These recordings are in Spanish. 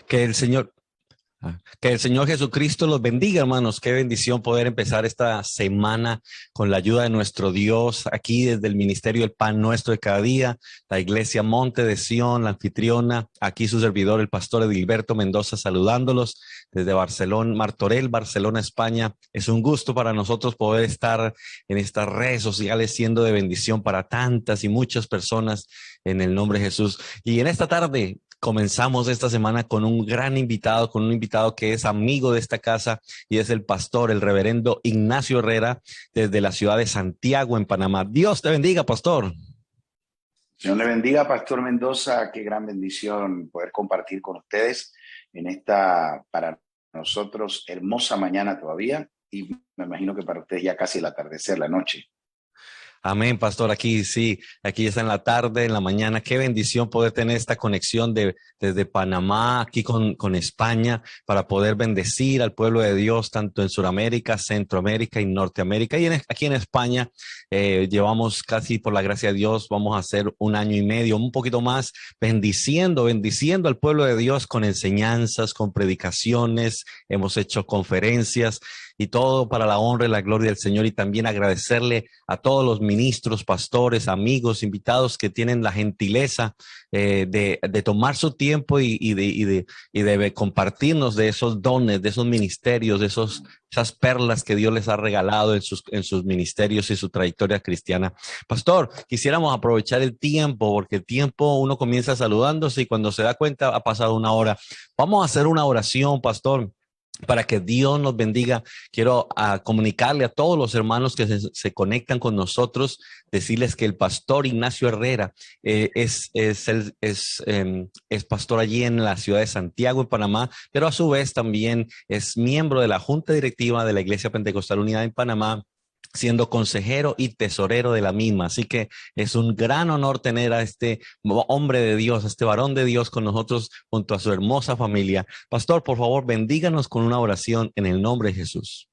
Que el Señor, que el Señor Jesucristo los bendiga, hermanos. Qué bendición poder empezar esta semana con la ayuda de nuestro Dios aquí desde el Ministerio El Pan Nuestro de Cada Día, la Iglesia Monte de Sión, la anfitriona, aquí su servidor, el pastor Edilberto Mendoza, saludándolos desde Barcelona, Martorell, Barcelona, España. Es un gusto para nosotros poder estar en estas redes sociales siendo de bendición para tantas y muchas personas en el nombre de Jesús. Y en esta tarde comenzamos esta semana con un gran invitado, con un invitado que es amigo de esta casa y es el pastor, el reverendo Ignacio Herrera, desde la ciudad de Santiago, en Panamá. Dios te bendiga, pastor. Señor le bendiga, Pastor Mendoza. Qué gran bendición poder compartir con ustedes en esta, para nosotros, hermosa mañana todavía. Y me imagino que para ustedes ya casi el atardecer, la noche. Amén, pastor. Aquí sí, aquí está en la tarde, en la mañana. Qué bendición poder tener esta conexión desde Panamá, aquí con España, para poder bendecir al pueblo de Dios, tanto en Sudamérica, Centroamérica y Norteamérica. Y aquí en España llevamos casi, por la gracia de Dios, vamos a hacer un año y medio, un poquito más, bendiciendo al pueblo de Dios con enseñanzas, con predicaciones. Hemos hecho conferencias y todo para la honra y la gloria del Señor, y también agradecerle a todos los ministros, pastores, amigos, invitados que tienen la gentileza de tomar su tiempo y de compartirnos de esos dones, de esos ministerios, esas perlas que Dios les ha regalado en sus ministerios y su trayectoria cristiana. Pastor, quisiéramos aprovechar el tiempo, porque el tiempo uno comienza saludándose y cuando se da cuenta ha pasado una hora. Vamos a hacer una oración, pastor, para que Dios nos bendiga. Quiero comunicarle a todos los hermanos que se conectan con nosotros, decirles que el pastor Ignacio Herrera es pastor allí en la ciudad de Santiago, en Panamá, pero a su vez también es miembro de la Junta Directiva de la Iglesia Pentecostal Unida en Panamá, siendo consejero y tesorero de la misma. Así que es un gran honor tener a este hombre de Dios, a este varón de Dios con nosotros junto a su hermosa familia. Pastor, por favor, bendíganos con una oración en el nombre de Jesús.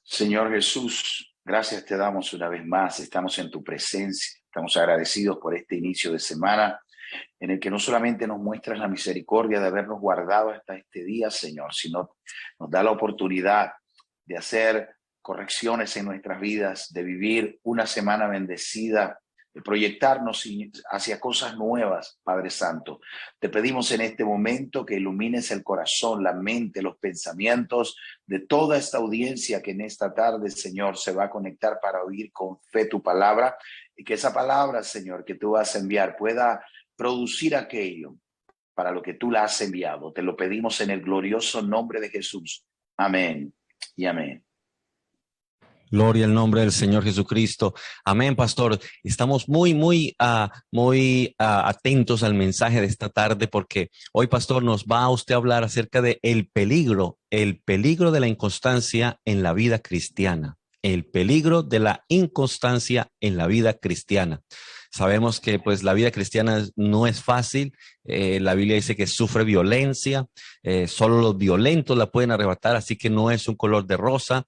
Señor Jesús, gracias te damos una vez más. Estamos en tu presencia. Estamos agradecidos por este inicio de semana en el que no solamente nos muestras la misericordia de habernos guardado hasta este día, Señor, sino nos da la oportunidad de hacer correcciones en nuestras vidas, de vivir una semana bendecida, de proyectarnos hacia cosas nuevas, Padre Santo. Te pedimos en este momento que ilumines el corazón, la mente, los pensamientos de toda esta audiencia que en esta tarde, Señor, se va a conectar para oír con fe tu palabra, y que esa palabra, Señor, que tú vas a enviar pueda producir aquello para lo que tú la has enviado. Te lo pedimos en el glorioso nombre de Jesús. Amén y amén. Gloria al nombre del Señor Jesucristo. Amén, pastor. Estamos muy atentos al mensaje de esta tarde, porque hoy, pastor, nos va a usted hablar acerca de el peligro de la inconstancia en la vida cristiana. El peligro de la inconstancia en la vida cristiana. Sabemos que pues la vida cristiana no es fácil. La Biblia dice que sufre violencia. Solo los violentos la pueden arrebatar, así que no es un color de rosa.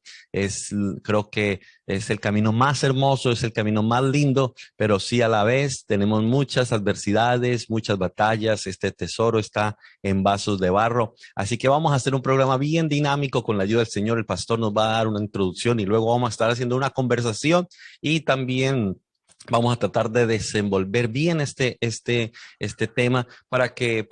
Creo que es el camino más hermoso, es el camino más lindo, pero sí a la vez tenemos muchas adversidades, muchas batallas. Este tesoro está en vasos de barro. Así que vamos a hacer un programa bien dinámico con la ayuda del Señor. El pastor nos va a dar una introducción y luego vamos a estar haciendo una conversación, y también vamos a tratar de desenvolver bien este tema para que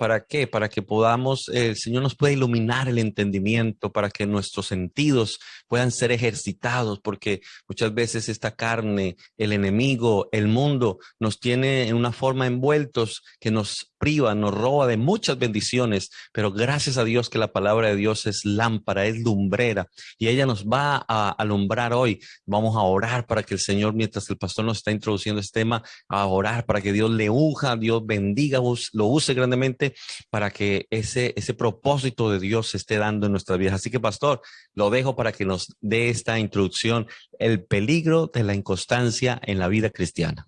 podamos, el Señor nos pueda iluminar el entendimiento, para que nuestros sentidos puedan ser ejercitados, porque muchas veces esta carne, el enemigo, el mundo, nos tiene en una forma envueltos que nos priva, nos roba de muchas bendiciones, pero gracias a Dios que la palabra de Dios es lámpara, es lumbrera, y ella nos va a alumbrar hoy. Vamos a orar para que el Señor, mientras el pastor nos está introduciendo este tema, a orar para que Dios le unja, Dios bendiga, lo use grandemente, para que ese propósito de Dios se esté dando en nuestras vidas. Así que, pastor, lo dejo para que nos dé esta introducción, el peligro de la inconstancia en la vida cristiana.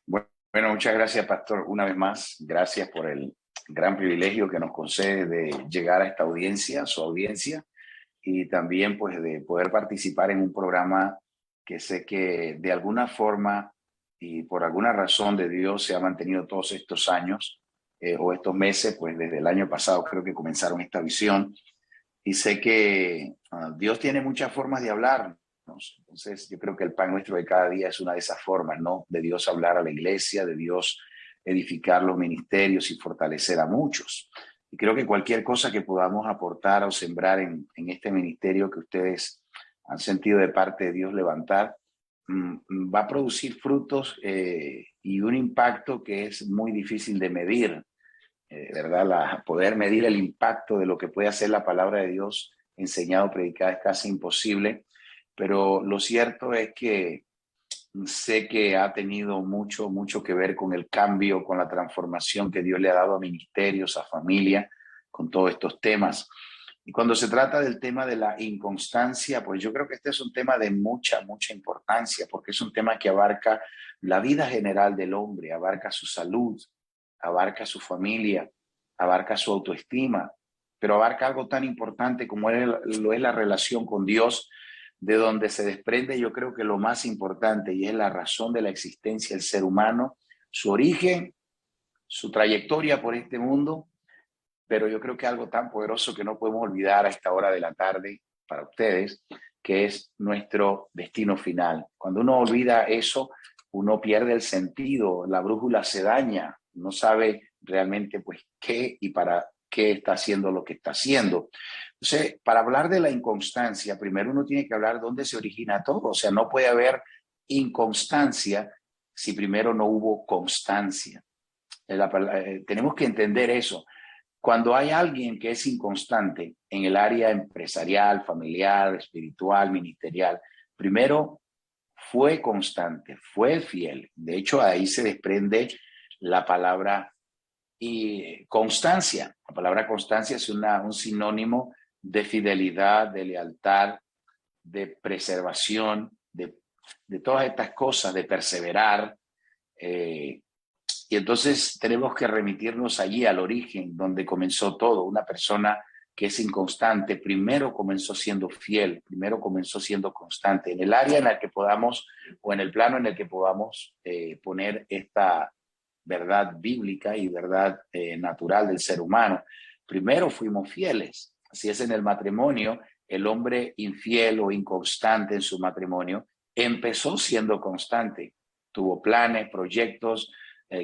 Bueno, muchas gracias, Pastor, una vez más. Gracias por el gran privilegio que nos concede de llegar a esta audiencia, su audiencia, y también pues de poder participar en un programa que sé que de alguna forma y por alguna razón de Dios se ha mantenido todos estos años o estos meses, pues desde el año pasado creo que comenzaron esta visión, y sé que Dios tiene muchas formas de hablarnos. Entonces yo creo que el pan nuestro de cada día es una de esas formas, ¿no? De Dios hablar a la iglesia, de Dios edificar los ministerios y fortalecer a muchos. Y creo que cualquier cosa que podamos aportar o sembrar en este ministerio que ustedes han sentido de parte de Dios levantar, va a producir frutos y un impacto que es muy difícil de medir, ¿verdad? Poder medir el impacto de lo que puede hacer la palabra de Dios enseñado, predicada, es casi imposible, pero lo cierto es que sé que ha tenido mucho que ver con el cambio, con la transformación que Dios le ha dado a ministerios, a familia, con todos estos temas. Y cuando se trata del tema de la inconstancia, pues yo creo que este es un tema de mucha importancia, porque es un tema que abarca la vida general del hombre, abarca su salud, abarca su familia, abarca su autoestima, pero abarca algo tan importante como lo es la relación con Dios, de donde se desprende yo creo que lo más importante, y es la razón de la existencia del ser humano, su origen, su trayectoria por este mundo, pero yo creo que algo tan poderoso que no podemos olvidar a esta hora de la tarde para ustedes, que es nuestro destino final. Cuando uno olvida eso, uno pierde el sentido, la brújula se daña, no sabe realmente pues qué y para qué está haciendo lo que está haciendo. Entonces, para hablar de la inconstancia, primero uno tiene que hablar dónde se origina todo. O sea, no puede haber inconstancia si primero no hubo constancia. Tenemos que entender eso. Cuando hay alguien que es inconstante en el área empresarial, familiar, espiritual, ministerial, primero fue constante, fue fiel. De hecho, ahí se desprende la palabra constancia. La palabra constancia es un sinónimo de fidelidad, de lealtad, de preservación, de todas estas cosas, de perseverar. Y entonces tenemos que remitirnos allí al origen, donde comenzó todo. Una persona que es inconstante, primero comenzó siendo fiel, primero comenzó siendo constante. En el área en la que podamos, o en el plano en el que podamos poner esta verdad bíblica y verdad natural del ser humano, primero fuimos fieles. Así es en el matrimonio, el hombre infiel o inconstante en su matrimonio empezó siendo constante. Tuvo planes, proyectos,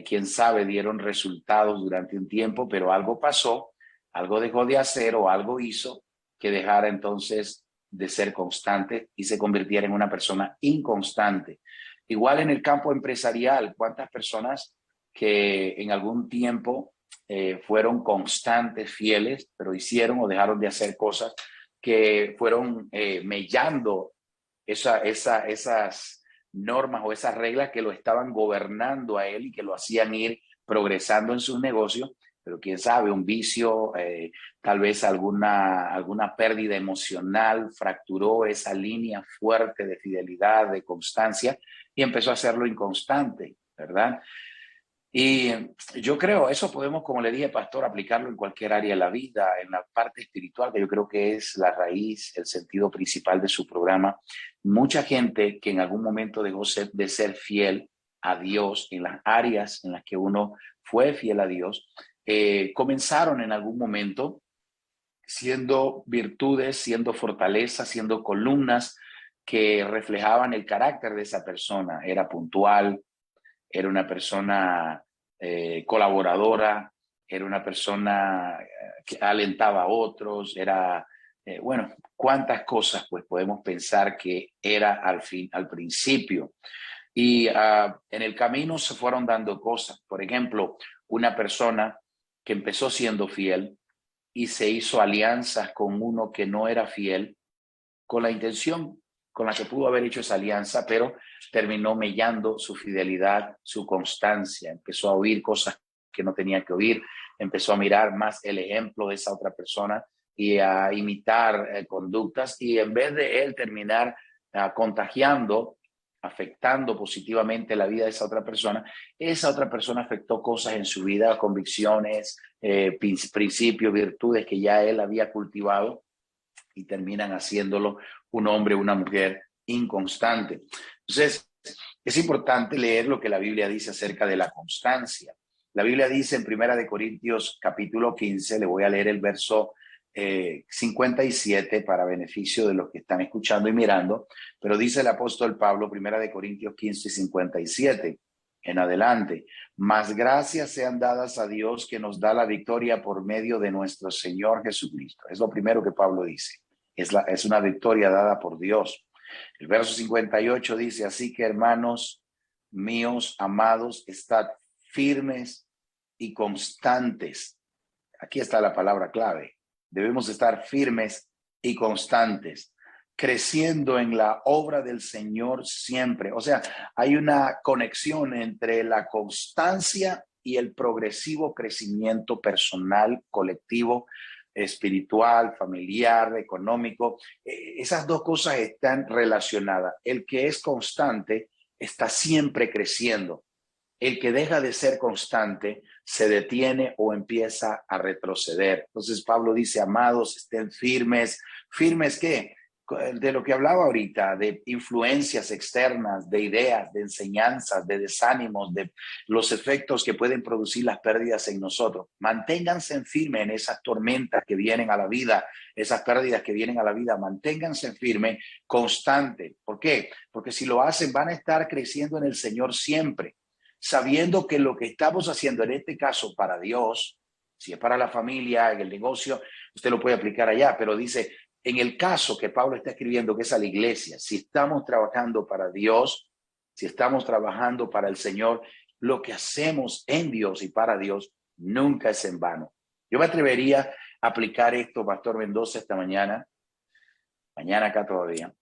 quién sabe, dieron resultados durante un tiempo, pero algo pasó, algo dejó de hacer o algo hizo que dejara entonces de ser constante y se convirtiera en una persona inconstante. Igual en el campo empresarial, ¿cuántas personas que en algún tiempo fueron constantes, fieles, pero hicieron o dejaron de hacer cosas que fueron mellando esas normas o esas reglas que lo estaban gobernando a él y que lo hacían ir progresando en sus negocios? Pero quién sabe, un vicio, tal vez alguna pérdida emocional fracturó esa línea fuerte de fidelidad, de constancia, y empezó a hacerlo inconstante, ¿verdad? Y yo creo, eso podemos, como le dije, pastor, aplicarlo en cualquier área de la vida, en la parte espiritual, que yo creo que es la raíz, el sentido principal de su programa. Mucha gente que en algún momento dejó de ser fiel a Dios en las áreas en las que uno fue fiel a Dios, comenzaron en algún momento siendo virtudes, siendo fortalezas, siendo columnas que reflejaban el carácter de esa persona. Era puntual, era una persona colaboradora, era una persona que alentaba a otros, era, bueno, cuántas cosas pues podemos pensar que era al principio. Y en el camino se fueron dando cosas. Por ejemplo, una persona que empezó siendo fiel y se hizo alianzas con uno que no era fiel, con la intención con la que pudo haber hecho esa alianza, pero terminó mellando su fidelidad, su constancia. Empezó a oír cosas que no tenía que oír, empezó a mirar más el ejemplo de esa otra persona y a imitar conductas, y en vez de él terminar contagiando, afectando positivamente la vida de esa otra persona afectó cosas en su vida, convicciones, principios, virtudes que ya él había cultivado, y terminan haciéndolo un hombre o una mujer inconstante. Entonces, es importante leer lo que la Biblia dice acerca de la constancia. La Biblia dice en Primera de Corintios capítulo 15, le voy a leer el verso 57 para beneficio de los que están escuchando y mirando, pero dice el apóstol Pablo, Primera de Corintios 15, 57 en adelante: mas gracias sean dadas a Dios que nos da la victoria por medio de nuestro Señor Jesucristo. Es lo primero que Pablo dice, es una victoria dada por Dios. El verso 58 dice: así que, hermanos míos amados, estad firmes y constantes. Aquí está la palabra clave. Debemos estar firmes y constantes, creciendo en la obra del Señor siempre. O sea, hay una conexión entre la constancia y el progresivo crecimiento personal, colectivo, espiritual, familiar, económico. Esas dos cosas están relacionadas. El que es constante está siempre creciendo. El que deja de ser constante se detiene o empieza a retroceder. Entonces Pablo dice: amados, estén firmes. ¿Firmes qué? De lo que hablaba ahorita, de influencias externas, de ideas, de enseñanzas, de desánimos, de los efectos que pueden producir las pérdidas en nosotros. Manténganse en firme en esas tormentas que vienen a la vida, esas pérdidas que vienen a la vida. Manténganse en firme, constante. ¿Por qué? Porque si lo hacen, van a estar creciendo en el Señor siempre, sabiendo que lo que estamos haciendo en este caso para Dios, si es para la familia, en el negocio, usted lo puede aplicar allá, pero dice, en el caso que Pablo está escribiendo, que es a la iglesia, si estamos trabajando para Dios, si estamos trabajando para el Señor, lo que hacemos en Dios y para Dios nunca es en vano. Yo me atrevería a aplicar esto, Pastor Mendoza, esta mañana acá todavía.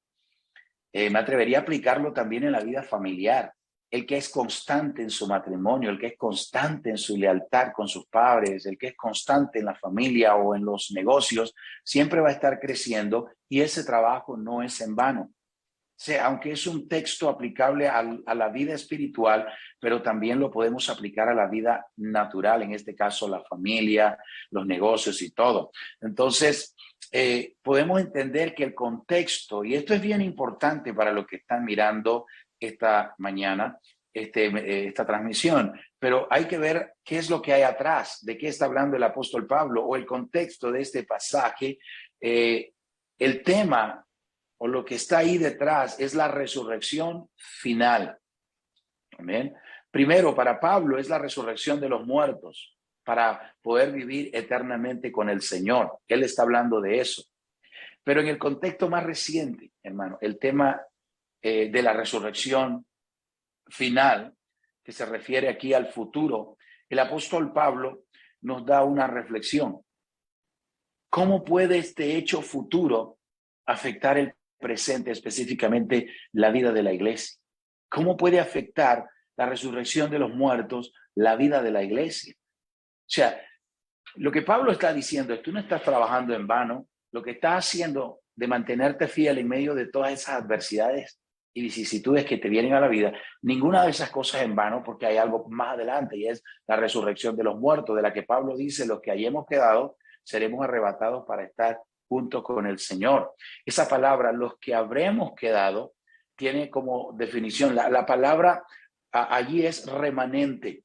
Me atrevería a aplicarlo también en la vida familiar. El que es constante en su matrimonio, el que es constante en su lealtad con sus padres, el que es constante en la familia o en los negocios, siempre va a estar creciendo, y ese trabajo no es en vano. O sea, aunque es un texto aplicable a la vida espiritual, pero también lo podemos aplicar a la vida natural, en este caso la familia, los negocios y todo. Entonces, podemos entender que el contexto, y esto es bien importante para los que están mirando esta mañana, esta transmisión, pero hay que ver qué es lo que hay atrás, de qué está hablando el apóstol Pablo, o el contexto de este pasaje. El tema o lo que está ahí detrás es la resurrección final. Amén. Primero, para Pablo es la resurrección de los muertos, para poder vivir eternamente con el Señor. Él está hablando de eso. Pero en el contexto más reciente, hermano, el tema de la resurrección final, que se refiere aquí al futuro, el apóstol Pablo nos da una reflexión. ¿Cómo puede este hecho futuro afectar el presente, específicamente la vida de la iglesia? ¿Cómo puede afectar la resurrección de los muertos la vida de la iglesia? O sea, lo que Pablo está diciendo es: tú no estás trabajando en vano. Lo que estás haciendo de mantenerte fiel en medio de todas esas adversidades y vicisitudes que te vienen a la vida, ninguna de esas cosas en vano, porque hay algo más adelante, y es la resurrección de los muertos, de la que Pablo dice: los que hayamos quedado seremos arrebatados para estar junto con el Señor. Esa palabra, los que habremos quedado, tiene como definición, la palabra allí es remanente.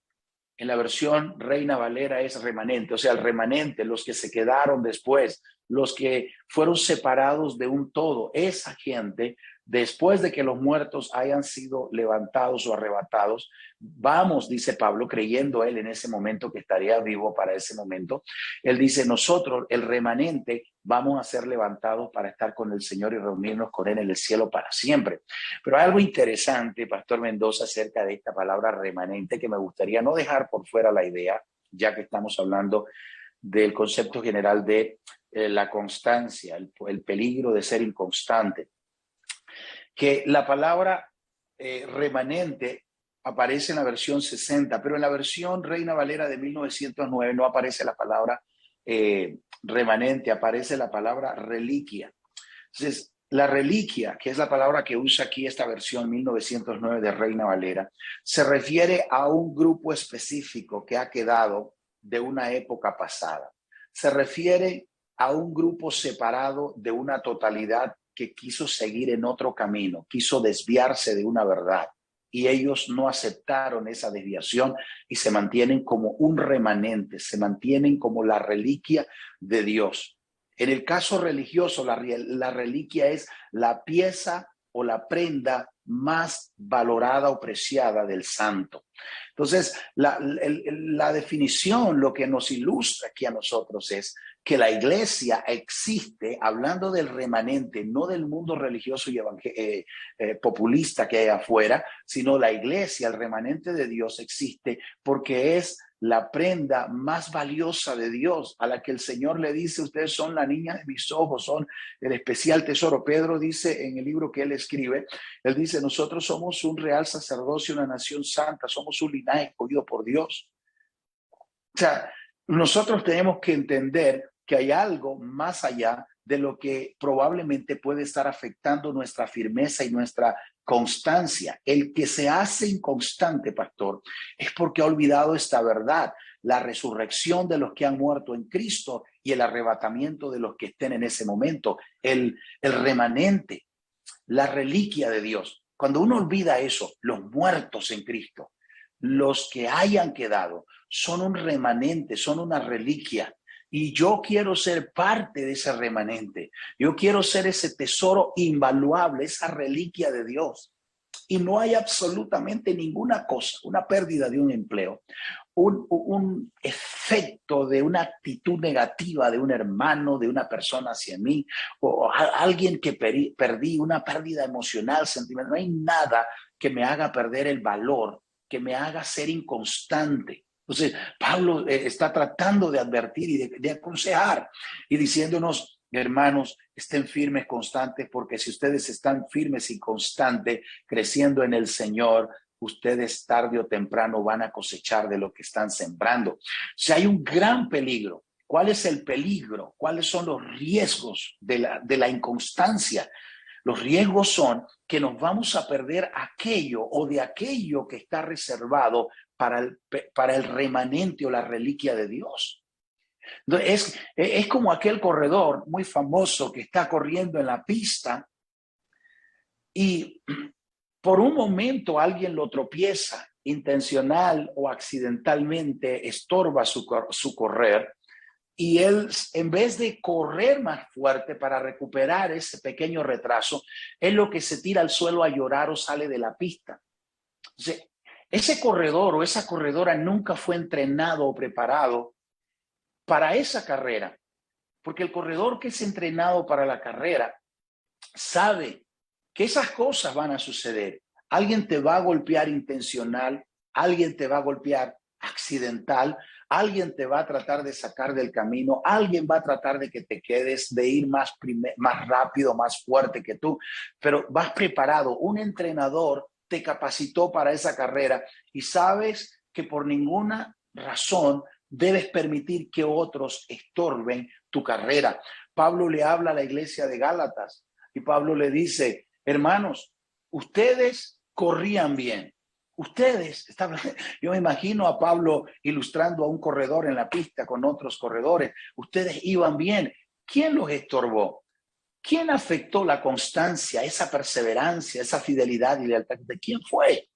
En la versión Reina Valera es remanente, o sea, el remanente, los que se quedaron después, los que fueron separados de un todo. Esa gente, después de que los muertos hayan sido levantados o arrebatados, vamos, dice Pablo, creyendo él en ese momento que estaría vivo para ese momento. Él dice: nosotros, el remanente, vamos a ser levantados para estar con el Señor y reunirnos con él en el cielo para siempre. Pero hay algo interesante, Pastor Mendoza, acerca de esta palabra remanente, que me gustaría no dejar por fuera la idea, ya que estamos hablando del concepto general de la constancia, el peligro de ser inconstante. Que la palabra remanente aparece en la versión 60, pero en la versión Reina Valera de 1909 no aparece la palabra remanente, aparece la palabra reliquia. Entonces, la reliquia, que es la palabra que usa aquí esta versión 1909 de Reina Valera, se refiere a un grupo específico que ha quedado de una época pasada. Se refiere a un grupo separado de una totalidad que quiso seguir en otro camino, quiso desviarse de una verdad. y ellos no aceptaron esa desviación y se mantienen como un remanente, se mantienen como la reliquia de Dios. En el caso religioso, la reliquia es la pieza o la prenda más valorada o preciada del santo. Entonces, la definición, lo que nos ilustra aquí a nosotros es que la iglesia existe, hablando del remanente, no del mundo religioso y populista que hay afuera, sino la iglesia, el remanente de Dios existe porque es la prenda más valiosa de Dios, a la que el Señor le dice, ustedes son la niña de mis ojos, son el especial tesoro. Pedro dice en el libro que él escribe, él dice, nosotros somos un real sacerdocio, una nación santa, somos un linaje escogido por Dios. O sea, nosotros tenemos que entender que hay algo más allá de lo que probablemente puede estar afectando nuestra firmeza y nuestra constancia. El que se hace inconstante, pastor, es porque ha olvidado esta verdad, la resurrección de los que han muerto en Cristo y el arrebatamiento de los que estén en ese momento, el remanente, la reliquia de Dios. Cuando uno olvida eso, los muertos en Cristo, los que hayan quedado, son un remanente, son una reliquia. Y yo quiero ser parte de ese remanente. Yo quiero ser ese tesoro invaluable, esa reliquia de Dios. Y no hay absolutamente ninguna cosa, una pérdida de un empleo, un efecto de una actitud negativa de un hermano, de una persona hacia mí, o alguien que perdí, una pérdida emocional, sentimental. No hay nada que me haga perder el valor, que me haga ser inconstante. Entonces, Pablo está tratando de advertir y de aconsejar y diciéndonos, hermanos, estén firmes, constantes, porque si ustedes están firmes y constantes, creciendo en el Señor, ustedes tarde o temprano van a cosechar de lo que están sembrando. O sea, hay un gran peligro. ¿Cuál es el peligro? ¿Cuáles son los riesgos de la inconstancia? Los riesgos son que nos vamos a perder aquello o de aquello que está reservado para el remanente o la reliquia de Dios. Es como aquel corredor muy famoso que está corriendo en la pista y por un momento alguien lo tropieza, intencional o accidentalmente estorba su correr, y él, en vez de correr más fuerte para recuperar ese pequeño retraso, es lo que se tira al suelo a llorar o sale de la pista. Entonces, ese corredor o esa corredora nunca fue entrenado o preparado para esa carrera, porque el corredor que es entrenado para la carrera sabe que esas cosas van a suceder. Alguien te va a golpear intencional, alguien te va a golpear accidental, alguien te va a tratar de sacar del camino, alguien va a tratar de que te quedes, de ir más rápido, más fuerte que tú, pero vas preparado. Un entrenador te capacitó para esa carrera y sabes que por ninguna razón debes permitir que otros estorben tu carrera. Pablo le habla a la iglesia de Gálatas y Pablo le dice, hermanos, ustedes corrían bien. Yo me imagino a Pablo ilustrando a un corredor en la pista con otros corredores. Ustedes iban bien. ¿Quién los estorbó? ¿Quién afectó la constancia, esa perseverancia, esa fidelidad y lealtad? ¿De quién fue?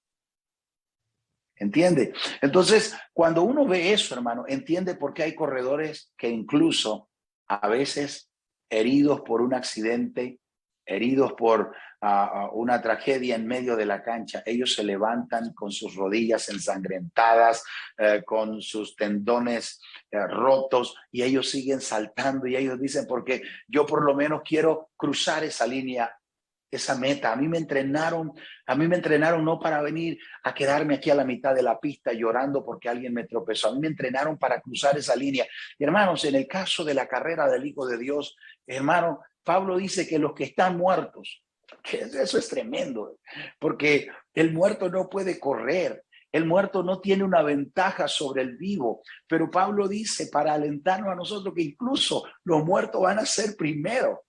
¿Entiende? Entonces, cuando uno ve eso, hermano, entiende por qué hay corredores que incluso a veces heridos por un accidente, heridos por una tragedia en medio de la cancha, ellos se levantan con sus rodillas ensangrentadas, con sus tendones rotos, y ellos siguen saltando y ellos dicen, porque yo por lo menos quiero cruzar esa línea, esa meta. A mí me entrenaron no para venir a quedarme aquí a la mitad de la pista llorando porque alguien me tropezó. A mí me entrenaron para cruzar esa línea. Y hermanos, en el caso de la carrera del Hijo de Dios, hermano, Pablo dice que los que están muertos, que eso es tremendo, porque el muerto no puede correr. El muerto no tiene una ventaja sobre el vivo, pero Pablo dice para alentarnos a nosotros que incluso los muertos van a ser primero.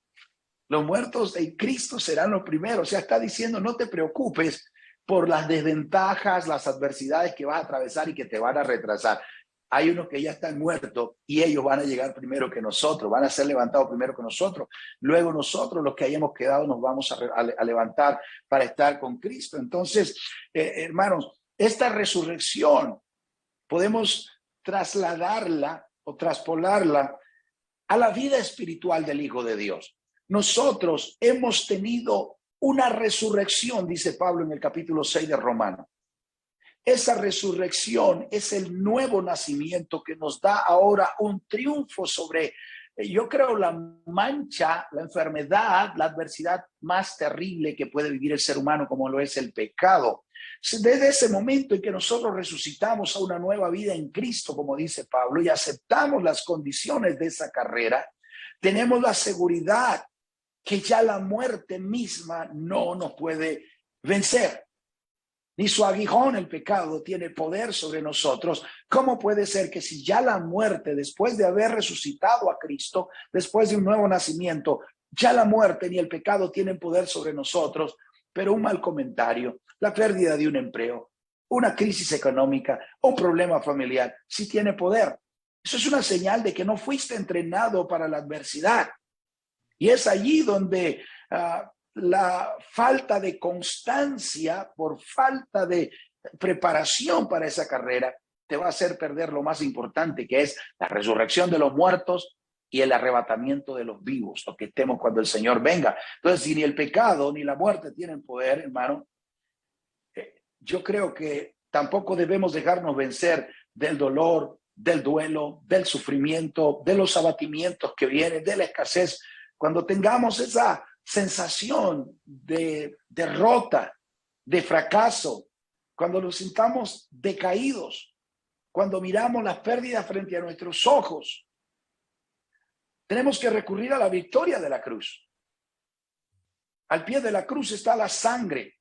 Los muertos en Cristo serán los primeros. O sea, está diciendo, no te preocupes por las desventajas, las adversidades que vas a atravesar y que te van a retrasar. hay unos que ya están muertos y ellos van a llegar primero que nosotros, van a ser levantados primero que nosotros. Luego nosotros, los que hayamos quedado, nos vamos a levantar para estar con Cristo. Entonces, hermanos, esta resurrección podemos trasladarla o traspolarla a la vida espiritual del Hijo de Dios. Nosotros hemos tenido una resurrección, dice Pablo en el capítulo 6 de Romanos. Esa resurrección es el nuevo nacimiento que nos da ahora un triunfo sobre, yo creo, la mancha, la enfermedad, la adversidad más terrible que puede vivir el ser humano, como lo es el pecado. Desde ese momento en que nosotros resucitamos a una nueva vida en Cristo, como dice Pablo, y aceptamos las condiciones de esa carrera, tenemos la seguridad que ya la muerte misma no nos puede vencer. Ni su aguijón, el pecado, tiene poder sobre nosotros. ¿Cómo puede ser que si ya la muerte, después de haber resucitado a Cristo, después de un nuevo nacimiento, ya la muerte ni el pecado tienen poder sobre nosotros? Pero un mal comentario, la pérdida de un empleo, una crisis económica, un problema familiar, sí tiene poder. Eso es una señal de que no fuiste entrenado para la adversidad. Y es allí donde la falta de constancia, por falta de preparación para esa carrera, te va a hacer perder lo más importante, que es la resurrección de los muertos y el arrebatamiento de los vivos, lo que estemos cuando el Señor venga. Entonces, si ni el pecado ni la muerte tienen poder, hermano, yo creo que tampoco debemos dejarnos vencer del dolor, del duelo, del sufrimiento, de los abatimientos que vienen, de la escasez. Cuando tengamos esa sensación de derrota, de fracaso, cuando nos sintamos decaídos, cuando miramos las pérdidas frente a nuestros ojos, tenemos que recurrir a la victoria de la cruz. Al pie de la cruz está la sangre.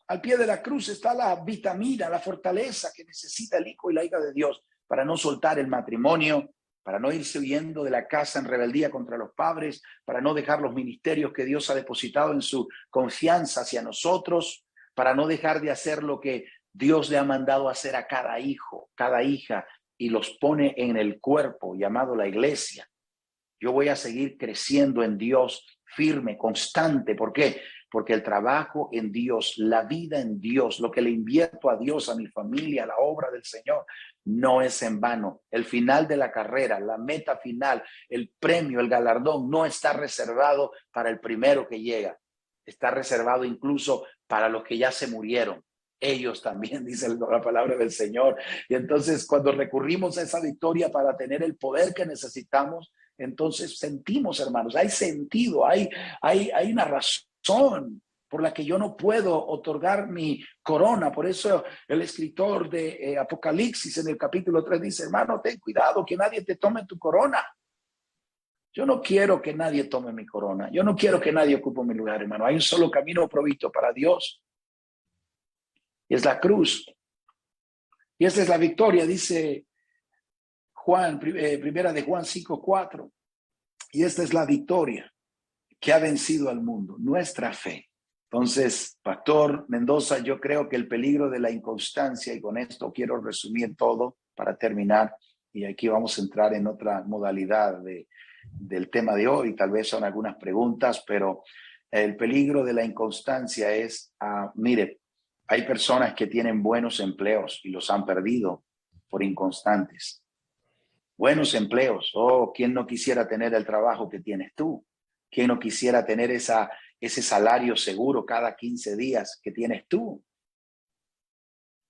Al pie de la cruz está la vitamina, la fortaleza que necesita el hijo y la hija de Dios para no soltar el matrimonio, para no irse huyendo de la casa en rebeldía contra los padres, para no dejar los ministerios que Dios ha depositado en su confianza hacia nosotros, para no dejar de hacer lo que Dios le ha mandado hacer a cada hijo, cada hija, y los pone en el cuerpo llamado la iglesia. Yo voy a seguir creciendo en Dios, firme, constante. ¿Por qué? Porque el trabajo en Dios, la vida en Dios, lo que le invierto a Dios, a mi familia, a la obra del Señor, no es en vano. El final de la carrera, la meta final, el premio, el galardón, no está reservado para el primero que llega. Está reservado incluso para los que ya se murieron. Ellos también, dice la palabra del Señor. Y entonces, cuando recurrimos a esa victoria para tener el poder que necesitamos, entonces sentimos, hermanos, hay sentido, hay una razón por la que yo no puedo otorgar mi corona. Por eso el escritor de Apocalipsis en el capítulo 3 dice, hermano, ten cuidado que nadie te tome tu corona. Yo no quiero que nadie tome mi corona. Yo no quiero que nadie ocupe mi lugar, hermano. Hay un solo camino provisto para Dios. Y es la cruz. Y esa es la victoria, dice Juan, primera de Juan 5:4. Y esta es la victoria que ha vencido al mundo, nuestra fe. Entonces, Pastor Mendoza, yo creo que el peligro de la inconstancia, y con esto quiero resumir todo para terminar, y aquí vamos a entrar en otra modalidad del tema de hoy, tal vez son algunas preguntas, pero el peligro de la inconstancia es, mire, hay personas que tienen buenos empleos y los han perdido por inconstantes. Buenos empleos. Oh, ¿quién no quisiera tener el trabajo que tienes tú? ¿Quién no quisiera tener ese salario seguro cada 15 días que tienes tú?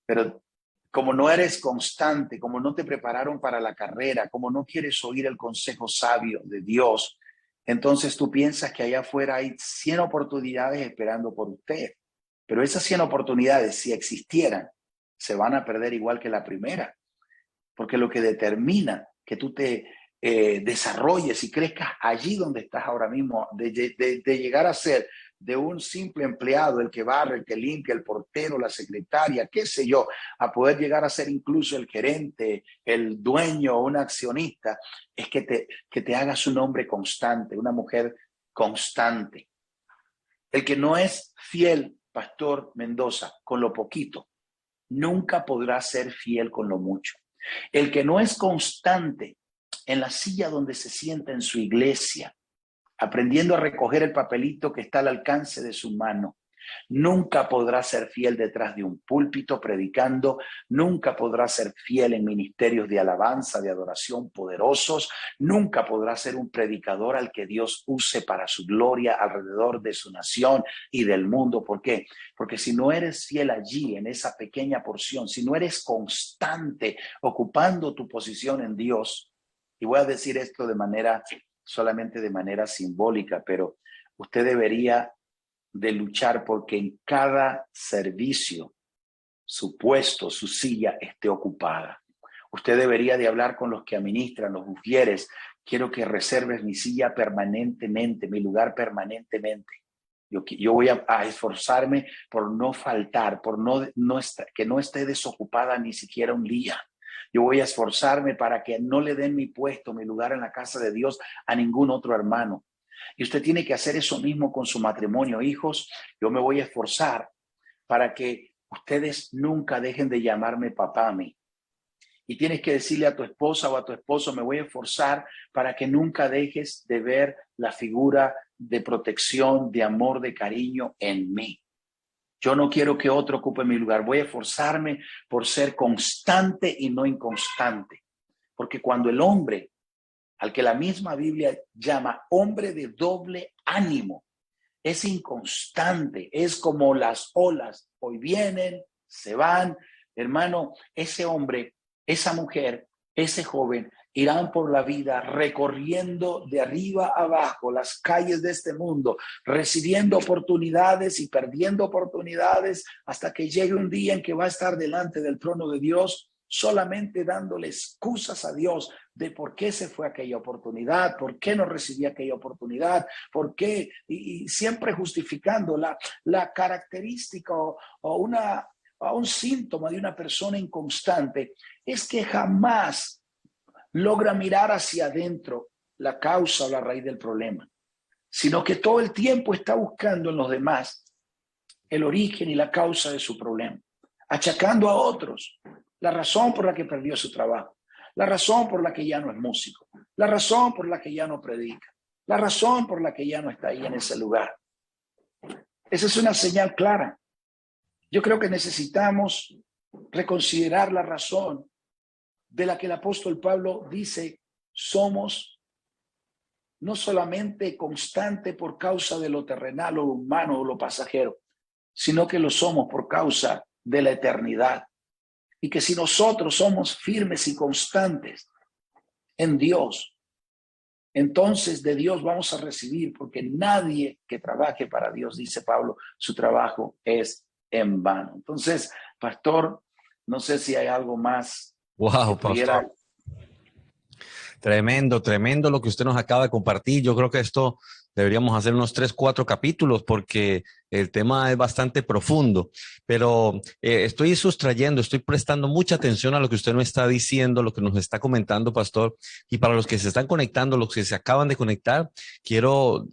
Pero como no eres constante, como no te prepararon para la carrera, como no quieres oír el consejo sabio de Dios, entonces tú piensas que allá afuera hay 100 oportunidades esperando por usted. Pero esas 100 oportunidades, si existieran, se van a perder igual que la primera. Porque lo que determina que tú te desarrolles y crezcas allí donde estás ahora mismo, de llegar a ser de un simple empleado, el que barre, el que limpia, el portero, la secretaria, qué sé yo, a poder llegar a ser incluso el gerente, el dueño, un accionista, es que te hagas un hombre constante, una mujer constante. El que no es fiel, Pastor Mendoza, con lo poquito, nunca podrá ser fiel con lo mucho. El que no es constante en la silla donde se sienta en su iglesia, aprendiendo a recoger el papelito que está al alcance de su mano, nunca podrá ser fiel detrás de un púlpito predicando, nunca podrá ser fiel en ministerios de alabanza, de adoración poderosos, nunca podrá ser un predicador al que Dios use para su gloria alrededor de su nación y del mundo. ¿Por qué? Porque si no eres fiel allí, en esa pequeña porción, si no eres constante ocupando tu posición en Dios, y voy a decir esto solamente de manera simbólica, pero usted debería de luchar porque en cada servicio su puesto, su silla esté ocupada. Usted debería de hablar con los que administran, los bufieres. Quiero que reserves mi silla permanentemente, mi lugar permanentemente. Yo voy a esforzarme por no faltar, por que no esté desocupada ni siquiera un día. Yo voy a esforzarme para que no le den mi puesto, mi lugar en la casa de Dios a ningún otro hermano. Y usted tiene que hacer eso mismo con su matrimonio. Hijos, yo me voy a esforzar para que ustedes nunca dejen de llamarme papá a mí. Y tienes que decirle a tu esposa o a tu esposo, me voy a esforzar para que nunca dejes de ver la figura de protección, de amor, de cariño en mí. Yo no quiero que otro ocupe mi lugar. Voy a esforzarme por ser constante y no inconstante. Porque cuando el hombre, al que la misma Biblia llama hombre de doble ánimo, es inconstante, es como las olas, hoy vienen, se van. Hermano, ese hombre, esa mujer, ese joven irán por la vida recorriendo de arriba a abajo las calles de este mundo, recibiendo oportunidades y perdiendo oportunidades hasta que llegue un día en que va a estar delante del trono de Dios, solamente dándole excusas a Dios de por qué se fue aquella oportunidad, por qué no recibí aquella oportunidad, por qué, y siempre justificando la característica o un síntoma de una persona inconstante es que jamás logra mirar hacia adentro la causa o la raíz del problema, sino que todo el tiempo está buscando en los demás el origen y la causa de su problema, achacando a otros la razón por la que perdió su trabajo, la razón por la que ya no es músico, la razón por la que ya no predica, la razón por la que ya no está ahí en ese lugar. Esa es una señal clara. Yo creo que necesitamos reconsiderar la razón de la que el apóstol Pablo dice, somos no solamente constante por causa de lo terrenal o lo humano o lo pasajero, sino que lo somos por causa de la eternidad. Y que si nosotros somos firmes y constantes en Dios, entonces de Dios vamos a recibir, porque nadie que trabaje para Dios, dice Pablo, su trabajo es en vano. Entonces, pastor, no sé si hay algo más. Wow, pastor. Tremendo, tremendo lo que usted nos acaba de compartir. Yo creo que esto deberíamos hacer unos 3, 4 capítulos porque el tema es bastante profundo, pero estoy prestando mucha atención a lo que usted nos está diciendo, lo que nos está comentando, pastor. Y para los que se están conectando, los que se acaban de conectar, quiero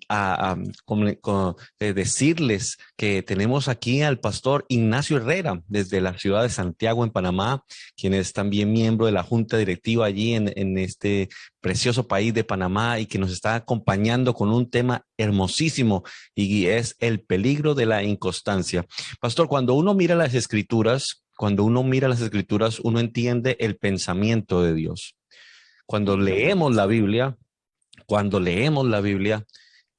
decirles que tenemos aquí al pastor Ignacio Herrera desde la ciudad de Santiago, en Panamá, quien es también miembro de la junta directiva allí en este precioso país de Panamá y que nos está acompañando con un tema hermosísimo y es el peligro de la inconstancia. Pastor, cuando uno mira las escrituras, uno entiende el pensamiento de Dios. Cuando leemos la Biblia,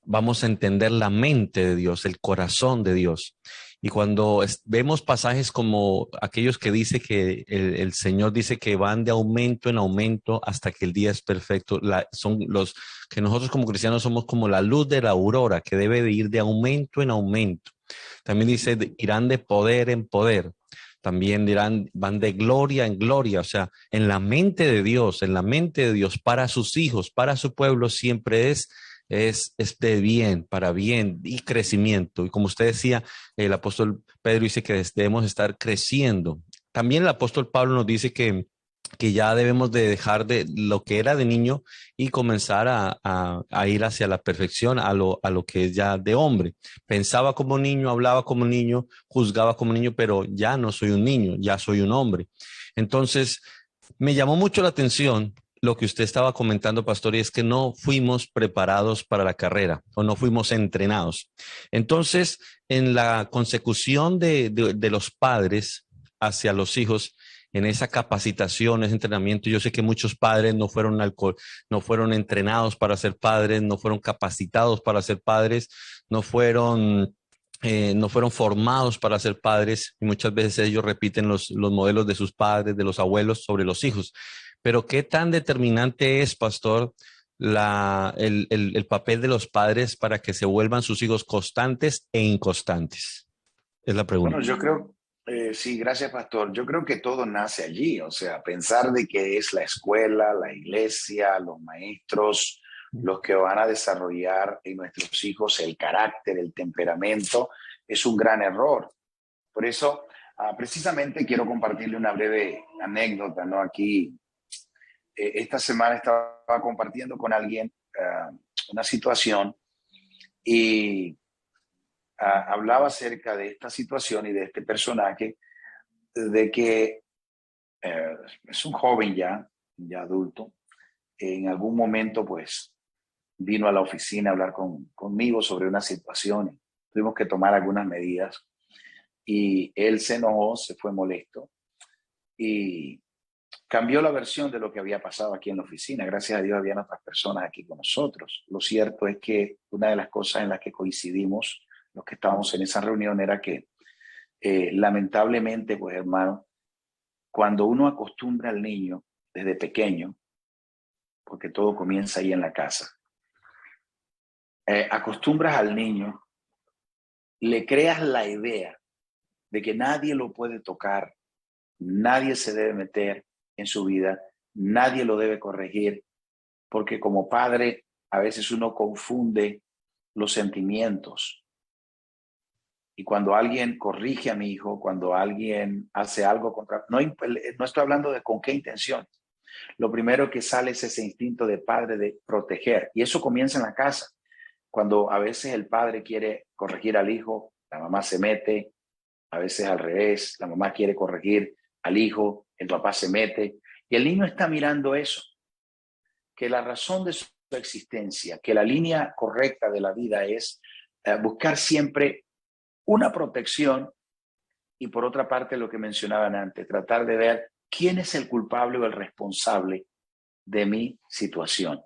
vamos a entender la mente de Dios, el corazón de Dios. Y cuando vemos pasajes como aquellos que dice que el Señor dice que van de aumento en aumento hasta que el día es perfecto, son los que nosotros como cristianos somos como la luz de la aurora, que debe de ir de aumento en aumento. También dice, irán de poder en poder. También van de gloria en gloria. O sea, en la mente de Dios para sus hijos, para su pueblo, siempre es de bien, para bien y crecimiento. Y como usted decía, el apóstol Pedro dice que debemos estar creciendo. También el apóstol Pablo nos dice que ya debemos de dejar de lo que era de niño y comenzar a ir hacia la perfección, a lo que es ya de hombre. Pensaba como niño, hablaba como niño, juzgaba como niño, pero ya no soy un niño, ya soy un hombre. Entonces, Me llamó mucho la atención lo que usted estaba comentando, pastor, y es que no fuimos preparados para la carrera o no fuimos entrenados. Entonces, en la consecución de los padres hacia los hijos, en esa capacitación, ese entrenamiento, yo sé que muchos padres no fueron entrenados para ser padres, no fueron capacitados para ser padres, no fueron formados para ser padres y muchas veces ellos repiten los modelos de sus padres, de los abuelos sobre los hijos. Pero ¿qué tan determinante es, pastor, el papel de los padres para que se vuelvan sus hijos constantes e inconstantes? Es la Bueno, pregunta. yo creo, sí, gracias, pastor. Yo creo que todo nace allí, o sea, pensar de que es la escuela, la iglesia, los maestros, los que van a desarrollar en nuestros hijos el carácter, el temperamento, es un gran error. Por eso, precisamente quiero compartirle una breve anécdota, ¿no? Aquí, esta semana estaba compartiendo con alguien una situación y hablaba acerca de esta situación y de este personaje, de que es un joven ya adulto. En algún momento, pues, vino a la oficina a hablar conmigo sobre una situación. Tuvimos que tomar algunas medidas y él se enojó, se fue molesto y cambió la versión de lo que había pasado aquí en la oficina. Gracias a Dios habían otras personas aquí con nosotros. Lo cierto es que una de las cosas en las que coincidimos los que estábamos en esa reunión era que lamentablemente, pues hermano, cuando uno acostumbra al niño desde pequeño, porque todo comienza ahí en la casa, acostumbras al niño, le creas la idea de que nadie lo puede tocar, nadie se debe meter en su vida, nadie lo debe corregir, porque como padre a veces uno confunde los sentimientos. Y cuando alguien corrige a mi hijo, cuando alguien hace algo contra... No estoy hablando de con qué intención. Lo primero que sale es ese instinto de padre de proteger. Y eso comienza en la casa. Cuando a veces el padre quiere corregir al hijo, la mamá se mete, a veces al revés, la mamá quiere corregir al hijo, el papá se mete. Y el niño está mirando eso, que la razón de su existencia, que la línea correcta de la vida es buscar siempre una protección y por otra parte lo que mencionaban antes, tratar de ver quién es el culpable o el responsable de mi situación.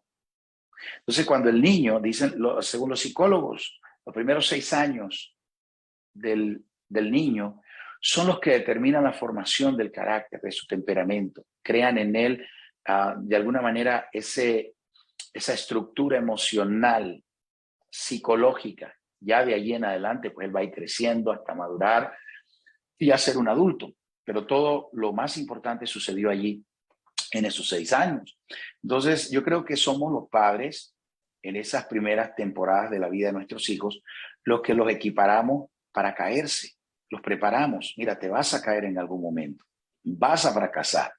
Entonces, cuando el niño, dicen, según los psicólogos, los primeros 6 años del niño son los que determinan la formación del carácter, de su temperamento, crean en él de alguna manera esa estructura emocional, psicológica. Ya de allí en adelante, pues él va a ir creciendo hasta madurar y a ser un adulto. Pero todo lo más importante sucedió allí en esos 6 años. Entonces, yo creo que somos los padres en esas primeras temporadas de la vida de nuestros hijos los que los equiparamos para caerse, los preparamos. Mira, te vas a caer en algún momento, vas a fracasar,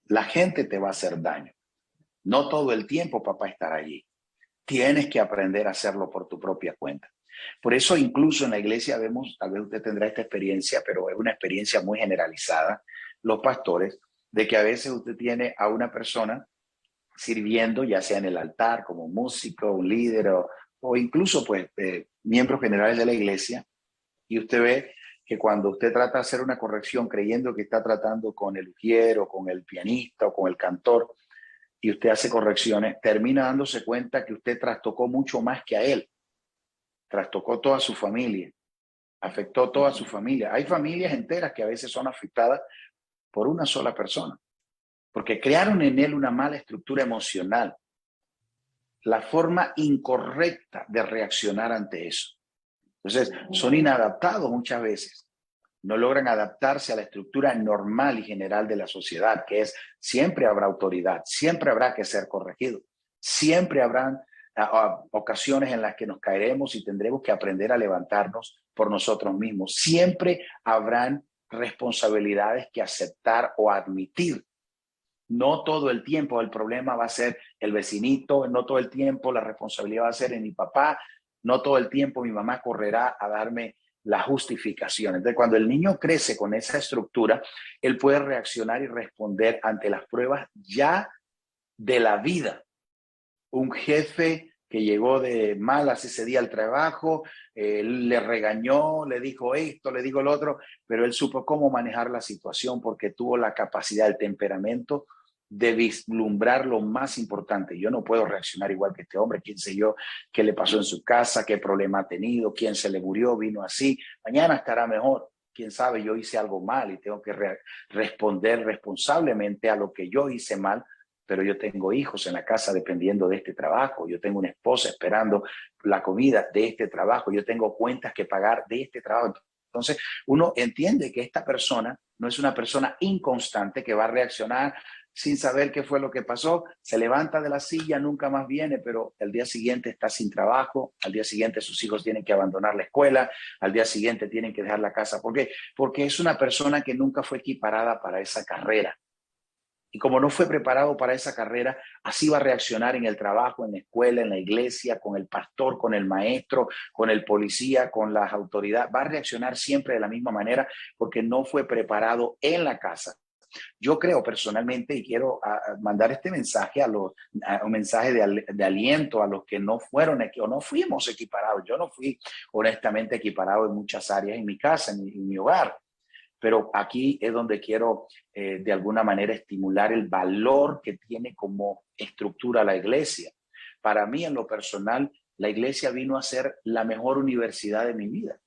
la gente te va a hacer daño. No todo el tiempo papá estará allí. Tienes que aprender a hacerlo por tu propia cuenta. Por eso incluso en la iglesia vemos, tal vez usted tendrá esta experiencia, pero es una experiencia muy generalizada, los pastores, de que a veces usted tiene a una persona sirviendo, ya sea en el altar, como músico, un líder o incluso pues miembros generales de la iglesia, y usted ve que cuando usted trata de hacer una corrección creyendo que está tratando con el ujier o con el pianista o con el cantor, y usted hace correcciones, termina dándose cuenta que usted trastocó mucho más que a él, trastocó toda su familia, afectó toda su familia. Hay familias enteras que a veces son afectadas por una sola persona, porque crearon en él una mala estructura emocional, la forma incorrecta de reaccionar ante eso. Entonces, son inadaptados muchas veces, no logran adaptarse a la estructura normal y general de la sociedad, que es siempre habrá autoridad, siempre habrá que ser corregido, siempre habrán ocasiones en las que nos caeremos y tendremos que aprender a levantarnos por nosotros mismos. Siempre habrán responsabilidades que aceptar o admitir. No todo el tiempo el problema va a ser el vecinito, no todo el tiempo la responsabilidad va a ser en mi papá, no todo el tiempo mi mamá correrá a darme la justificación. Entonces, cuando el niño crece con esa estructura, él puede reaccionar y responder ante las pruebas ya de la vida. Un jefe que llegó de malas ese día al trabajo, le regañó, le dijo esto, le dijo lo otro, pero él supo cómo manejar la situación porque tuvo la capacidad, el temperamento de vislumbrar lo más importante. Yo no puedo reaccionar igual que este hombre, quién sé yo, qué le pasó en su casa, qué problema ha tenido, quién se le murió, vino así, mañana estará mejor. Quién sabe, yo hice algo mal y tengo que responder responsablemente a lo que yo hice mal, pero yo tengo hijos en la casa dependiendo de este trabajo, yo tengo una esposa esperando la comida de este trabajo, yo tengo cuentas que pagar de este trabajo. Entonces, uno entiende que esta persona no es una persona inconstante que va a reaccionar sin saber qué fue lo que pasó, se levanta de la silla, nunca más viene, pero al día siguiente está sin trabajo, al día siguiente sus hijos tienen que abandonar la escuela, al día siguiente tienen que dejar la casa. ¿Por qué? Porque es una persona que nunca fue equiparada para esa carrera. Y como no fue preparado para esa carrera, así va a reaccionar en el trabajo, en la escuela, en la iglesia, con el pastor, con el maestro, con el policía, con las autoridades. Va a reaccionar siempre de la misma manera porque no fue preparado en la casa. Yo creo personalmente y quiero mandar este mensaje un mensaje de aliento a los que no fueron o no fuimos equiparados. Yo no fui honestamente equiparado en muchas áreas en mi casa, en mi hogar. Pero aquí es donde quiero de alguna manera estimular el valor que tiene como estructura la iglesia. Para mí, en lo personal, la iglesia vino a ser la mejor universidad de mi vida,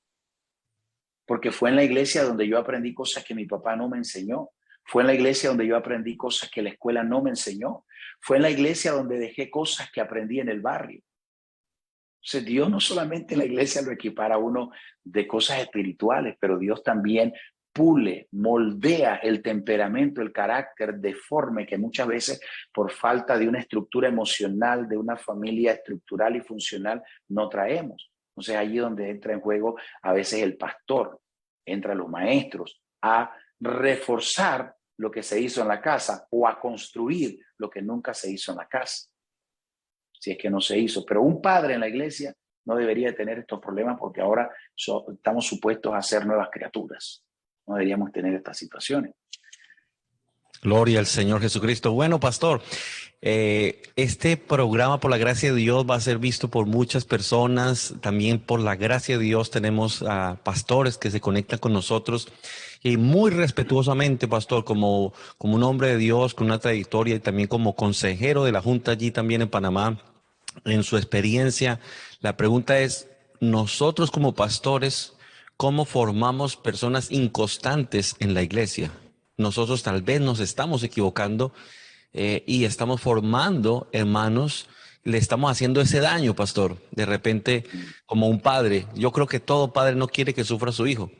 porque fue en la iglesia donde yo aprendí cosas que mi papá no me enseñó. Fue en la iglesia donde yo aprendí cosas que la escuela no me enseñó. Fue en la iglesia donde dejé cosas que aprendí en el barrio. O sea, Dios no solamente en la iglesia lo equipara a uno de cosas espirituales, pero Dios también pule, moldea el temperamento, el carácter deforme que muchas veces por falta de una estructura emocional, de una familia estructural y funcional, no traemos. Entonces allí es donde entra en juego a veces el pastor, entran los maestros a reforzar lo que se hizo en la casa o a construir lo que nunca se hizo en la casa, si es que no se hizo. Pero un padre en la iglesia no debería tener estos problemas porque ahora estamos supuestos a ser nuevas criaturas. No deberíamos tener estas situaciones. Gloria al Señor Jesucristo. Bueno, pastor, este programa, por la gracia de Dios, va a ser visto por muchas personas. También por la gracia de Dios tenemos a pastores que se conectan con nosotros. Y muy respetuosamente, pastor, como un hombre de Dios, con una trayectoria y también como consejero de la Junta allí también en Panamá, en su experiencia, la pregunta es, nosotros como pastores, ¿cómo formamos personas inconstantes en la iglesia? Nosotros tal vez nos estamos equivocando y estamos formando hermanos, le estamos haciendo ese daño, pastor. De repente, como un padre, yo creo que todo padre no quiere que sufra su hijo.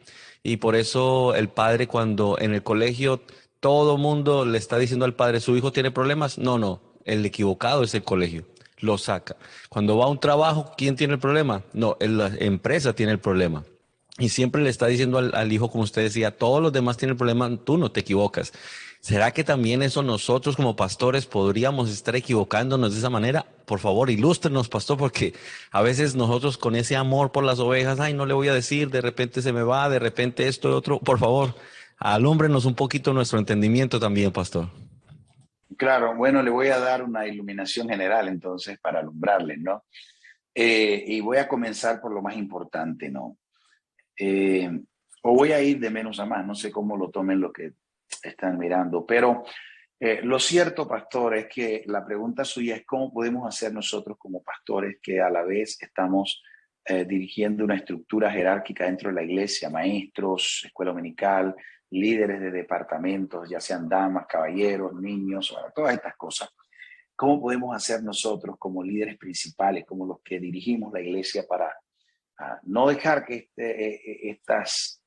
Y por eso el padre cuando en el colegio todo mundo le está diciendo al padre, su hijo tiene problemas, no, el equivocado es el colegio, lo saca. Cuando va a un trabajo, ¿quién tiene el problema? No, la empresa tiene el problema. Y siempre le está diciendo al hijo, como usted decía, todos los demás tienen el problema, tú no te equivocas. ¿Será que también eso nosotros como pastores podríamos estar equivocándonos de esa manera? Por favor, ilústrenos, pastor, porque a veces nosotros con ese amor por las ovejas, ay, no le voy a decir, de repente se me va, de repente esto y otro. Por favor, alúmbrenos un poquito nuestro entendimiento también, pastor. Claro, bueno, le voy a dar una iluminación general entonces para alumbrarles, ¿no? Y voy a comenzar por lo más importante, ¿no? Eh, o voy a ir de menos a más, no sé cómo lo tomen los que están mirando, pero lo cierto, pastor, es que la pregunta suya es cómo podemos hacer nosotros como pastores que a la vez estamos dirigiendo una estructura jerárquica dentro de la iglesia, maestros, escuela dominical, líderes de departamentos, ya sean damas, caballeros, niños, bueno, todas estas cosas. ¿Cómo podemos hacer nosotros como líderes principales, como los que dirigimos la iglesia para no dejar que estas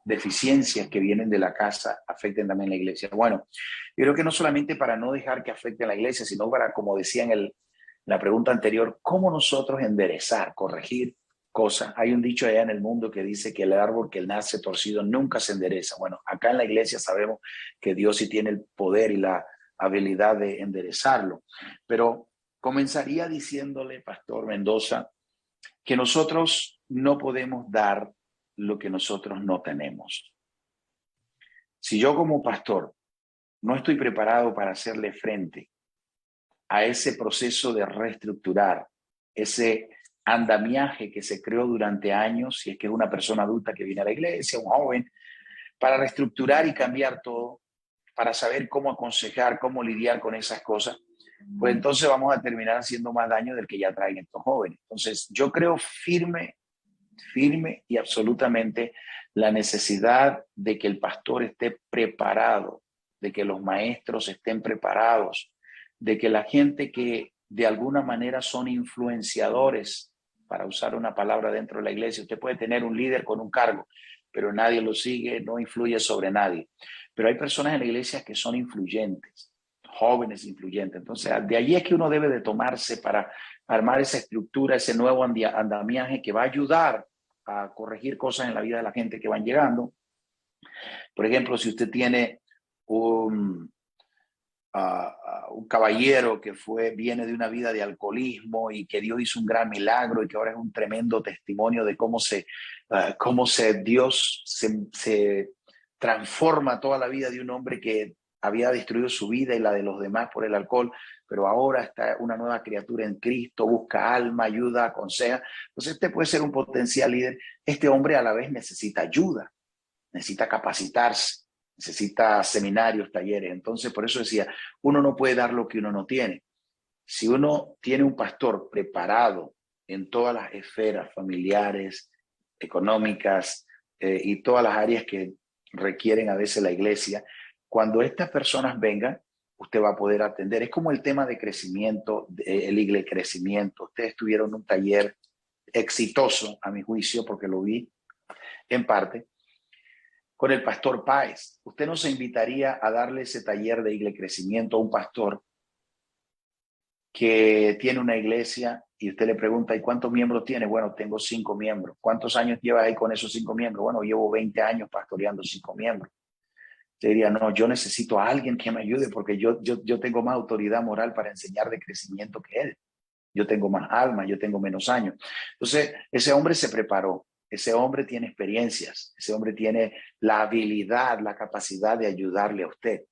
deficiencias que vienen de la casa afecten también la iglesia? Bueno, yo creo que no solamente para no dejar que afecte a la iglesia, sino para, como decía en la pregunta anterior, cómo nosotros enderezar, corregir cosas. Hay un dicho allá en el mundo que dice que el árbol que nace torcido nunca se endereza. Bueno, acá en la iglesia sabemos que Dios sí tiene el poder y la habilidad de enderezarlo, pero comenzaría diciéndole, Pastor Mendoza, que nosotros no podemos dar lo que nosotros no tenemos. Si yo como pastor no estoy preparado para hacerle frente a ese proceso de reestructurar, ese andamiaje que se creó durante años, si es que es una persona adulta que viene a la iglesia, un joven, para reestructurar y cambiar todo, para saber cómo aconsejar, cómo lidiar con esas cosas, pues entonces vamos a terminar haciendo más daño del que ya traen estos jóvenes. Entonces yo creo firme y absolutamente la necesidad de que el pastor esté preparado, de que los maestros estén preparados, de que la gente que de alguna manera son influenciadores, para usar una palabra dentro de la iglesia, usted puede tener un líder con un cargo, pero nadie lo sigue, no influye sobre nadie. Pero hay personas en la iglesia que son influyentes, jóvenes influyentes. Entonces, de allí es que uno debe de tomarse para armar esa estructura, ese nuevo andamiaje que va a ayudar a corregir cosas en la vida de la gente que van llegando. Por ejemplo, si usted tiene un caballero que viene de una vida de alcoholismo y que Dios hizo un gran milagro y que ahora es un tremendo testimonio de cómo Dios se transforma toda la vida de un hombre que había destruido su vida y la de los demás por el alcohol, pero ahora está una nueva criatura en Cristo, busca alma, ayuda, aconseja. Entonces este puede ser un potencial líder. Este hombre a la vez necesita ayuda, necesita capacitarse, necesita seminarios, talleres. Entonces, por eso decía, uno no puede dar lo que uno no tiene. Si uno tiene un pastor preparado en todas las esferas familiares, económicas y todas las áreas que requieren a veces la iglesia, cuando estas personas vengan, usted va a poder atender. Es como el tema de crecimiento, el iglesia crecimiento. Ustedes tuvieron un taller exitoso, a mi juicio, porque lo vi en parte, con el pastor Páez. ¿Usted no se invitaría a darle ese taller de iglesia crecimiento a un pastor que tiene una iglesia y usted le pregunta, ¿y cuántos miembros tiene? Bueno, tengo 5 miembros. ¿Cuántos años lleva ahí con esos 5 miembros? Bueno, llevo 20 años pastoreando 5 miembros. Usted diría, no, yo necesito a alguien que me ayude porque yo tengo más autoridad moral para enseñar de crecimiento que él. Yo tengo más alma, yo tengo menos años. Entonces, ese hombre se preparó. Ese hombre tiene experiencias, ese hombre tiene la habilidad, la capacidad de ayudarle a usted.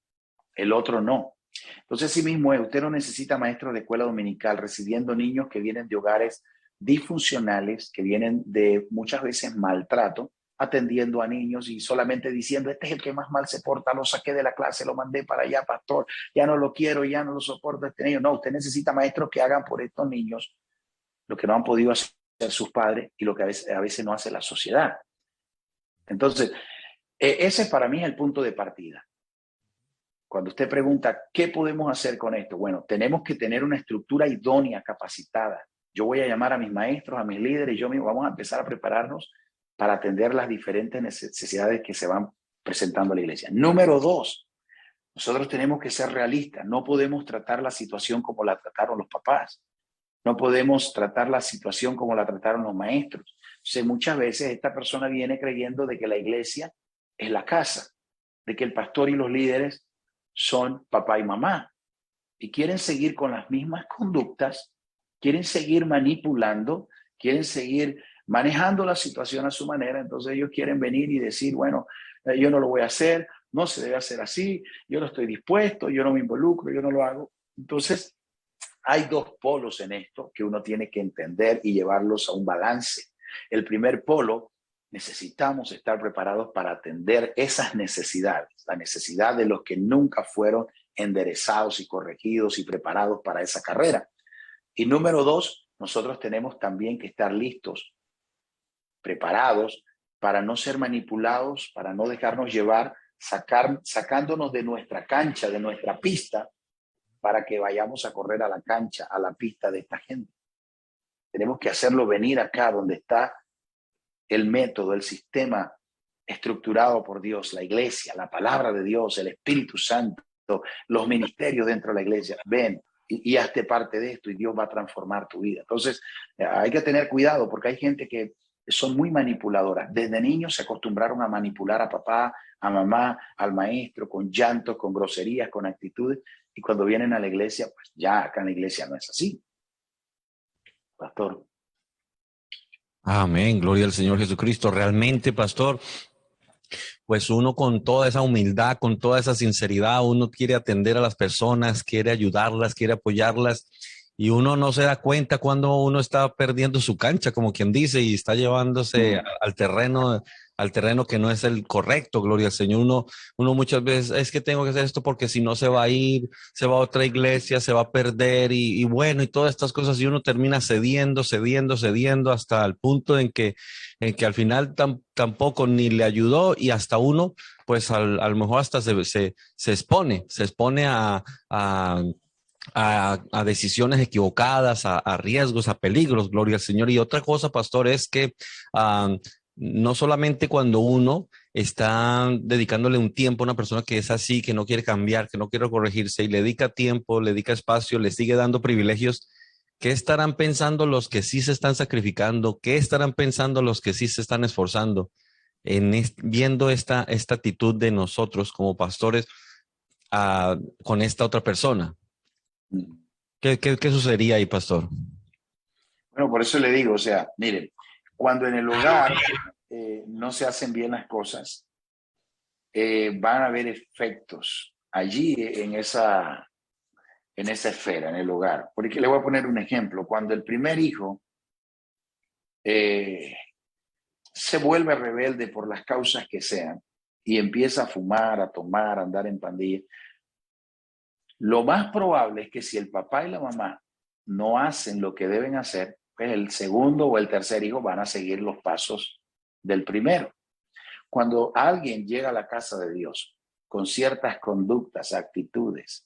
El otro no. Entonces, sí mismo es, usted no necesita maestros de escuela dominical recibiendo niños que vienen de hogares disfuncionales, que vienen de muchas veces maltrato, atendiendo a niños y solamente diciendo, este es el que más mal se porta, lo saqué de la clase, lo mandé para allá, pastor, ya no lo quiero, ya no lo soporto este niño. No, usted necesita maestros que hagan por estos niños lo que no han podido hacer sus padres y lo que a veces no hace la sociedad. Entonces, ese para mí es el punto de partida. Cuando usted pregunta, ¿qué podemos hacer con esto? Bueno, tenemos que tener una estructura idónea, capacitada. Yo voy a llamar a mis maestros, a mis líderes, y yo mismo vamos a empezar a prepararnos para atender las diferentes necesidades que se van presentando a la iglesia. Número 2, nosotros tenemos que ser realistas. No podemos tratar la situación como la trataron los papás. No podemos tratar la situación como la trataron los maestros. Entonces, muchas veces esta persona viene creyendo de que la iglesia es la casa, de que el pastor y los líderes son papá y mamá, y quieren seguir con las mismas conductas, quieren seguir manipulando, quieren seguir manejando la situación a su manera. Entonces ellos quieren venir y decir, bueno, yo no lo voy a hacer, no se debe hacer así, yo no estoy dispuesto, yo no me involucro, yo no lo hago. Entonces hay 2 polos en esto que uno tiene que entender y llevarlos a un balance. El primer polo, necesitamos estar preparados para atender esas necesidades, la necesidad de los que nunca fueron enderezados y corregidos y preparados para esa carrera. Y número 2, nosotros tenemos también que estar listos, preparados para no ser manipulados, para no dejarnos llevar, sacándonos de nuestra cancha, de nuestra pista, para que vayamos a correr a la cancha, a la pista de esta gente. Tenemos que hacerlo venir acá donde está el método, el sistema estructurado por Dios, la iglesia, la palabra de Dios, el Espíritu Santo, los ministerios dentro de la iglesia. Ven y hazte parte de esto y Dios va a transformar tu vida. Entonces, hay que tener cuidado porque hay gente que son muy manipuladoras. Desde niños se acostumbraron a manipular a papá, a mamá, al maestro, con llantos, con groserías, con actitudes. Y cuando vienen a la iglesia, pues ya acá en la iglesia no es así. Pastor. Amén, gloria al Señor Jesucristo. Realmente, pastor, pues uno con toda esa humildad, con toda esa sinceridad, uno quiere atender a las personas, quiere ayudarlas, quiere apoyarlas, y uno no se da cuenta cuando uno está perdiendo su cancha, como quien dice, y está llevándose Mm. al terreno que no es el correcto, gloria al Señor. Uno muchas veces es que tengo que hacer esto porque si no se va a ir, se va a otra iglesia, se va a perder, y bueno, y todas estas cosas, y uno termina cediendo hasta el punto en que al final tampoco ni le ayudó, y hasta uno, pues a lo mejor hasta se expone a decisiones equivocadas, a riesgos, a peligros, gloria al Señor. Y otra cosa, pastor, es que ah, no solamente cuando uno está dedicándole un tiempo a una persona que es así, que no quiere cambiar, que no quiere corregirse, y le dedica tiempo, le dedica espacio, le sigue dando privilegios. ¿Qué estarán pensando los que sí se están sacrificando? ¿Qué estarán pensando los que sí se están esforzando viendo esta actitud de nosotros como pastores con esta otra persona? Mm. ¿Qué sucedería ahí, pastor? Bueno, por eso le digo, o sea, miren, cuando en el hogar no se hacen bien las cosas, van a haber efectos allí en esa esfera, en el hogar. Porque le voy a poner un ejemplo. Cuando el primer hijo eh, se vuelve rebelde por las causas que sean y empieza a fumar, a tomar, a andar en pandilla, lo más probable es que si el papá y la mamá no hacen lo que deben hacer, pues el segundo o el tercer hijo van a seguir los pasos del primero. Cuando alguien llega a la casa de Dios con ciertas conductas, actitudes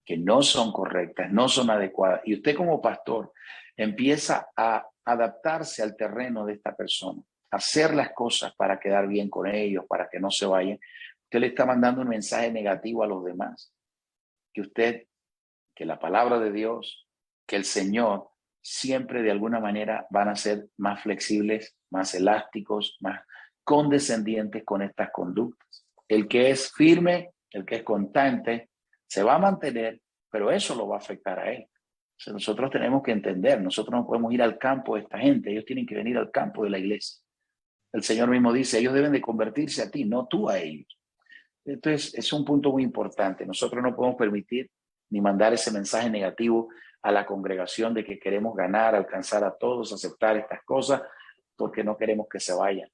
que no son correctas, no son adecuadas, y usted como pastor empieza a adaptarse al terreno de esta persona, hacer las cosas para quedar bien con ellos, para que no se vayan, usted le está mandando un mensaje negativo a los demás, que usted, que la palabra de Dios, que el Señor siempre de alguna manera van a ser más flexibles, más elásticos, más condescendientes con estas conductas. El que es firme, el que es constante, se va a mantener, pero eso lo va a afectar a él. O sea, nosotros tenemos que entender, nosotros no podemos ir al campo de esta gente, ellos tienen que venir al campo de la iglesia. El Señor mismo dice, ellos deben de convertirse a ti, no tú a ellos. Entonces, es un punto muy importante. Nosotros no podemos permitir ni mandar ese mensaje negativo a la congregación de que queremos ganar, alcanzar a todos, aceptar estas cosas, porque no queremos que se vayan.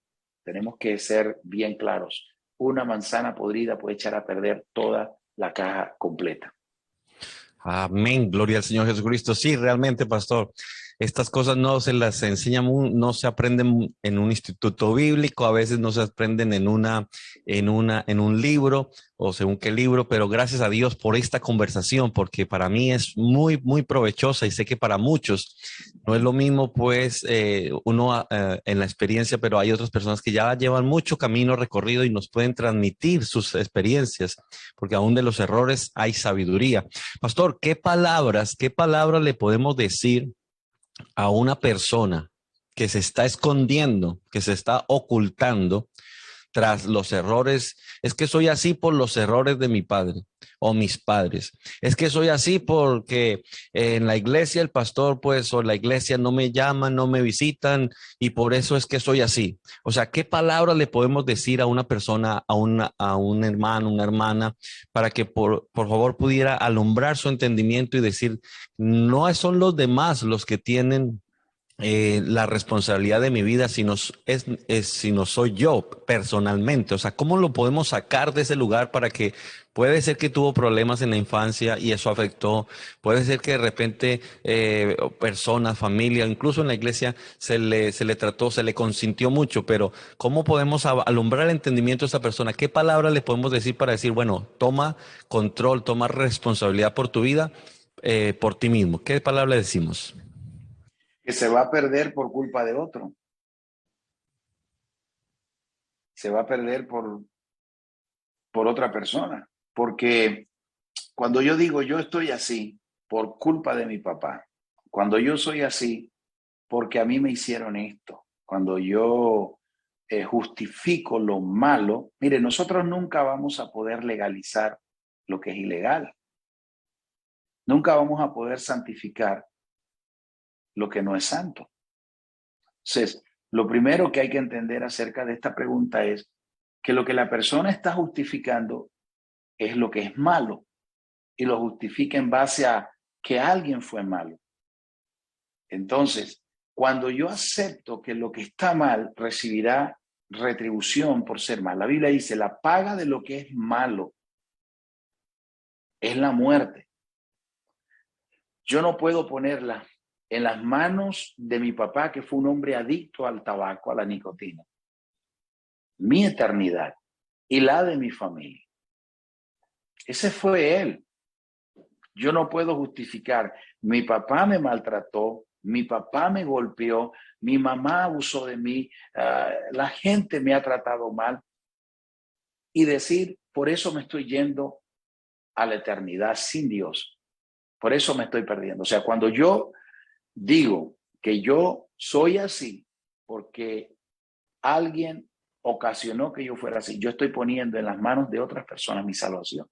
Tenemos que ser bien claros. Una manzana podrida puede echar a perder toda la caja completa. Amén, gloria al Señor Jesucristo. Sí, realmente, pastor, estas cosas no se las enseñan, no se aprenden en un instituto bíblico, a veces no se aprenden en un libro o según qué libro, pero gracias a Dios por esta conversación, porque para mí es muy, muy provechosa, y sé que para muchos no es lo mismo, pues, uno en la experiencia, pero hay otras personas que ya llevan mucho camino recorrido y nos pueden transmitir sus experiencias, porque aún de los errores hay sabiduría. Pastor, qué palabras le podemos decir a una persona que se está escondiendo, que se está ocultando tras los errores? Es que soy así por los errores de mi padre o mis padres. Es que soy así porque en la iglesia el pastor, pues, o la iglesia no me llaman, no me visitan, y por eso es que soy así. O sea, ¿qué palabras le podemos decir a una persona, a un hermano, una hermana, para que por favor pudiera alumbrar su entendimiento y decir, no son los demás los que tienen la responsabilidad de mi vida, sino soy yo personalmente? O sea, ¿cómo lo podemos sacar de ese lugar para que puede ser que tuvo problemas en la infancia y eso afectó? Puede ser que de repente personas, familia, incluso en la iglesia se le trató, se le consintió mucho, pero ¿cómo podemos alumbrar el entendimiento de esa persona? ¿Qué palabras le podemos decir para decir, bueno, toma control, toma responsabilidad por tu vida, por ti mismo? ¿Qué palabra le decimos? Que se va a perder por culpa de otro. Se va a perder por otra persona. Porque cuando yo digo yo estoy así por culpa de mi papá, cuando yo soy así porque a mí me hicieron esto, cuando yo justifico lo malo, mire, nosotros nunca vamos a poder legalizar lo que es ilegal, nunca vamos a poder santificar lo que no es santo. O Entonces, lo primero que hay que entender acerca de esta pregunta es que lo que la persona está justificando es lo que es malo y lo justifica en base a que alguien fue malo. Entonces, cuando yo acepto que lo que está mal recibirá retribución por ser mal, la Biblia dice, la paga de lo que es malo es la muerte. Yo no puedo ponerla en las manos de mi papá, que fue un hombre adicto al tabaco, a la nicotina. Mi eternidad y la de mi familia. Ese fue él. Yo no puedo justificar. Mi papá me maltrató, mi papá me golpeó, mi mamá abusó de mí, la gente me ha tratado mal. Y decir, por eso me estoy yendo a la eternidad sin Dios. Por eso me estoy perdiendo. O sea, cuando yo digo que yo soy así porque alguien ocasionó que yo fuera así, yo estoy poniendo en las manos de otras personas mi salvación.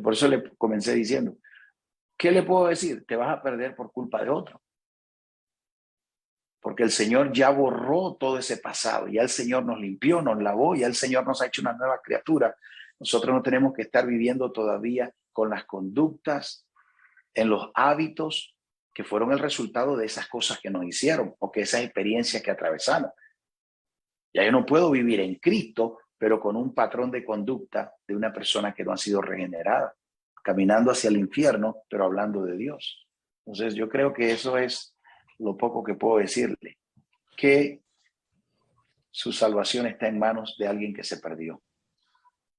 Por eso le comencé diciendo, ¿qué le puedo decir? Te vas a perder por culpa de otro. Porque el Señor ya borró todo ese pasado, ya el Señor nos limpió, nos lavó, ya el Señor nos ha hecho una nueva criatura. Nosotros no tenemos que estar viviendo todavía con las conductas, en los hábitos que fueron el resultado de esas cosas que nos hicieron o que esas experiencias que atravesamos. Ya yo no puedo vivir en Cristo, pero con un patrón de conducta de una persona que no ha sido regenerada, caminando hacia el infierno, pero hablando de Dios. Entonces yo creo que eso es lo poco que puedo decirle, que su salvación está en manos de alguien que se perdió.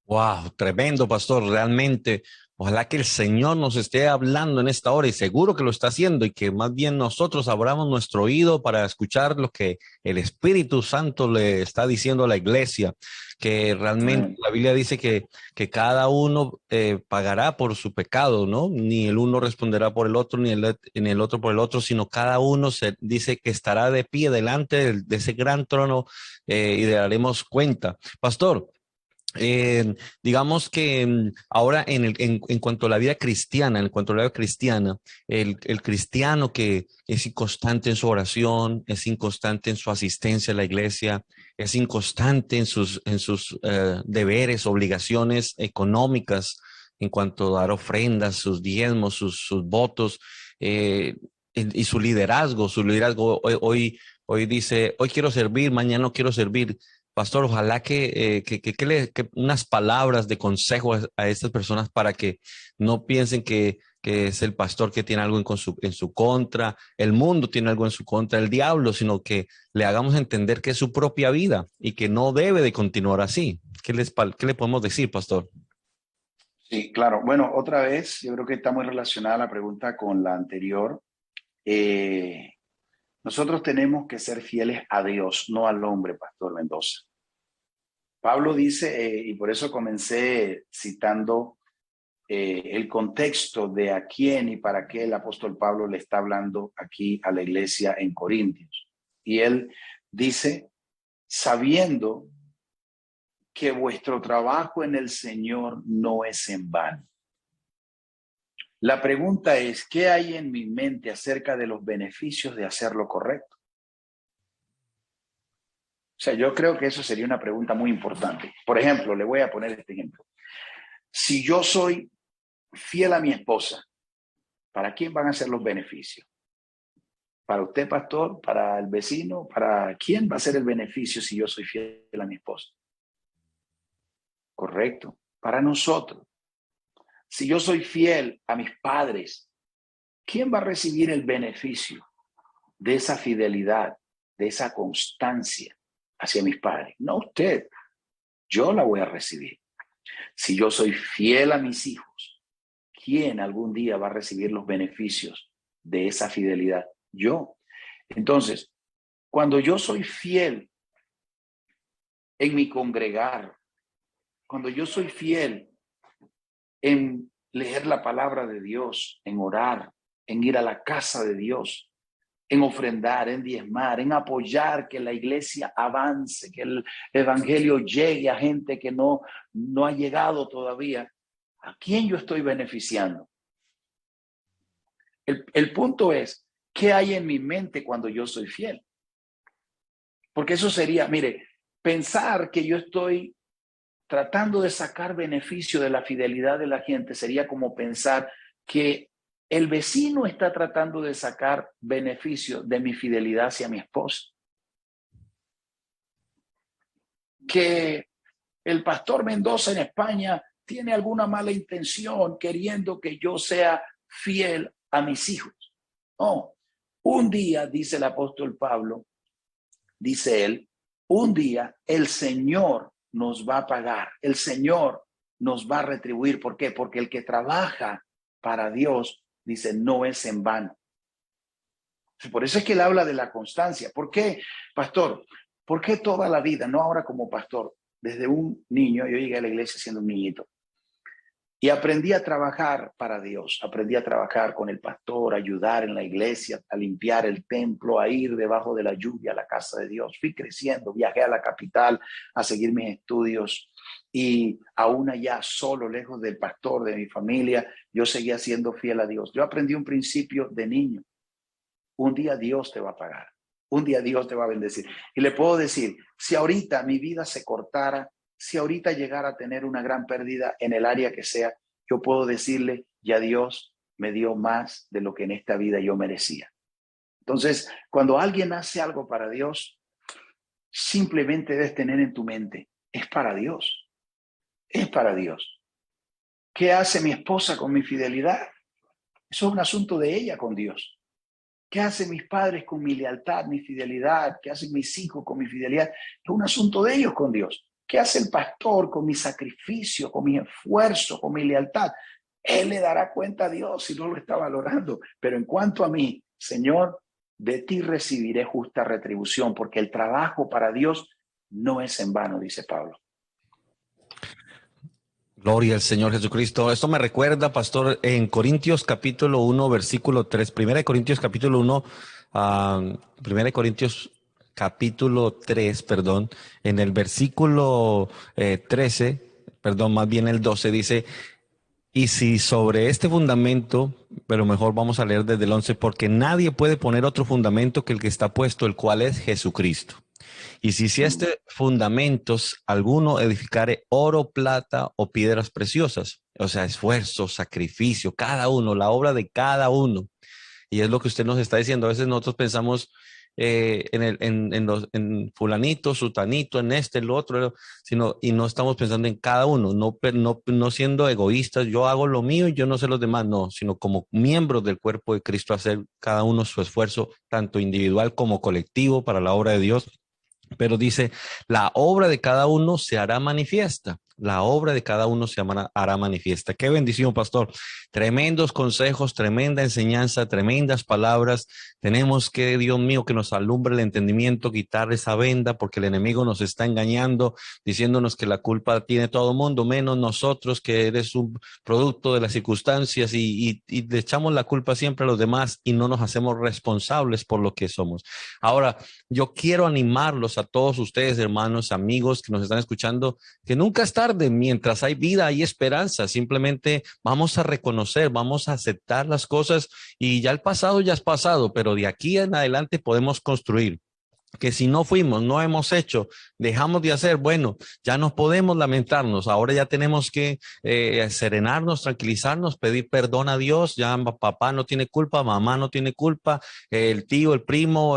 Wow, tremendo, pastor, realmente. Ojalá que el Señor nos esté hablando en esta hora y seguro que lo está haciendo y que más bien nosotros abramos nuestro oído para escuchar lo que el Espíritu Santo le está diciendo a la iglesia, que realmente la Biblia dice que cada uno pagará por su pecado, ¿no? Ni el uno responderá por el otro, ni el otro por el otro, sino cada uno se dice que estará de pie delante de ese gran trono y le daremos cuenta. Pastor. Digamos que ahora en cuanto a la vida cristiana, en cuanto a la vida cristiana, el cristiano que es inconstante en su oración, es inconstante en su asistencia a la iglesia, es inconstante en sus deberes, obligaciones económicas, en cuanto a dar ofrendas, sus diezmos, sus votos, y su liderazgo hoy dice, hoy quiero servir, mañana no quiero servir. Pastor, ojalá que unas palabras de consejo a estas personas para que no piensen que es el pastor que tiene algo en su contra, el mundo tiene algo en su contra, el diablo, sino que le hagamos entender que es su propia vida y que no debe de continuar así. ¿Qué le podemos decir, pastor? Sí, claro. Bueno, otra vez, yo creo que está muy relacionada la pregunta con la anterior. Nosotros tenemos que ser fieles a Dios, no al hombre, Pastor Mendoza. Pablo dice, y por eso comencé citando el contexto de a quién y para qué el apóstol Pablo le está hablando aquí a la iglesia en Corintios. Y él dice, sabiendo que vuestro trabajo en el Señor no es en vano. La pregunta es, ¿qué hay en mi mente acerca de los beneficios de hacer lo correcto? O sea, yo creo que eso sería una pregunta muy importante. Por ejemplo, le voy a poner este ejemplo. Si yo soy fiel a mi esposa, ¿para quién van a ser los beneficios? ¿Para usted, pastor? ¿Para el vecino? ¿Para quién va a ser el beneficio si yo soy fiel a mi esposa? Correcto, para nosotros. Si yo soy fiel a mis padres, ¿quién va a recibir el beneficio de esa fidelidad, de esa constancia hacia mis padres? No usted, yo la voy a recibir. Si yo soy fiel a mis hijos, ¿quién algún día va a recibir los beneficios de esa fidelidad? Yo. Entonces, cuando yo soy fiel en mi congregar, cuando yo soy fiel en leer la palabra de Dios, en orar, en ir a la casa de Dios, en ofrendar, en diezmar, en apoyar que la iglesia avance, que el evangelio llegue a gente que no ha llegado todavía, ¿a quién yo estoy beneficiando? El punto es, ¿qué hay en mi mente cuando yo soy fiel? Porque eso sería, mire, pensar que yo estoy tratando de sacar beneficio de la fidelidad de la gente sería como pensar que el vecino está tratando de sacar beneficio de mi fidelidad hacia mi esposa. Que el pastor Mendoza en España tiene alguna mala intención queriendo que yo sea fiel a mis hijos. No, un día, dice el apóstol Pablo, dice él, un día el Señor nos va a pagar, el Señor nos va a retribuir. ¿Por qué? Porque el que trabaja para Dios, dice, no es en vano. Por eso es que él habla de la constancia. ¿Por qué, pastor? ¿Por qué toda la vida? No ahora como pastor. Desde un niño, yo llegué a la iglesia siendo un niñito y aprendí a trabajar para Dios. Aprendí a trabajar con el pastor, a ayudar en la iglesia, a limpiar el templo, a ir debajo de la lluvia a la casa de Dios. Fui creciendo, viajé a la capital a seguir mis estudios y aún allá solo, lejos del pastor, de mi familia, yo seguía siendo fiel a Dios. Yo aprendí un principio de niño. Un día Dios te va a pagar. Un día Dios te va a bendecir. Y le puedo decir, si ahorita mi vida se cortara, si ahorita llegara a tener una gran pérdida en el área que sea, yo puedo decirle, ya Dios me dio más de lo que en esta vida yo merecía. Entonces, cuando alguien hace algo para Dios, simplemente debes tener en tu mente, es para Dios. Es para Dios. ¿Qué hace mi esposa con mi fidelidad? Eso es un asunto de ella con Dios. ¿Qué hacen mis padres con mi lealtad, mi fidelidad? ¿Qué hacen mis hijos con mi fidelidad? Es un asunto de ellos con Dios. ¿Qué hace el pastor con mi sacrificio, con mi esfuerzo, con mi lealtad? Él le dará cuenta a Dios si no lo está valorando. Pero en cuanto a mí, Señor, de ti recibiré justa retribución, porque el trabajo para Dios no es en vano, dice Pablo. Gloria al Señor Jesucristo. Esto me recuerda, pastor, en Corintios capítulo 1, versículo 3. Primera de Corintios capítulo 1, Primera de Corintios capítulo 3, perdón, en el versículo 13, perdón, más bien el 12, dice, y si sobre este fundamento, pero mejor vamos a leer desde el 11, porque nadie puede poner otro fundamento que el que está puesto, el cual es Jesucristo. Y si este fundamentos alguno edificare oro, plata o piedras preciosas, o sea, esfuerzo, sacrificio, cada uno, la obra de cada uno. Y es lo que usted nos está diciendo. A veces nosotros pensamos en fulanito, sutanito, en este, el otro, sino, y no estamos pensando en cada uno, no siendo egoístas, yo hago lo mío y yo no sé los demás, no, sino como miembros del cuerpo de Cristo, hacer cada uno su esfuerzo, tanto individual como colectivo para la obra de Dios. Pero dice, la obra de cada uno se hará manifiesta. La obra de cada uno se hará manifiesta. Qué bendición, pastor. Tremendos consejos, tremenda enseñanza, tremendas palabras. Tenemos que, Dios mío, que nos alumbre el entendimiento, quitar esa venda, porque el enemigo nos está engañando, diciéndonos que la culpa tiene todo el mundo, menos nosotros, que eres un producto de las circunstancias y le echamos la culpa siempre a los demás y no nos hacemos responsables por lo que somos. Ahora, yo quiero animarlos a todos ustedes, hermanos, amigos que nos están escuchando, que nunca es tarde, mientras hay vida, hay esperanza. Simplemente vamos a reconocer, vamos a aceptar las cosas y ya el pasado ya es pasado, pero de aquí en adelante podemos construir. Que si no fuimos, no hemos hecho, dejamos de hacer, bueno, ya no podemos lamentarnos, ahora ya tenemos que serenarnos, tranquilizarnos, pedir perdón a Dios, ya papá no tiene culpa, mamá no tiene culpa, el tío, el primo,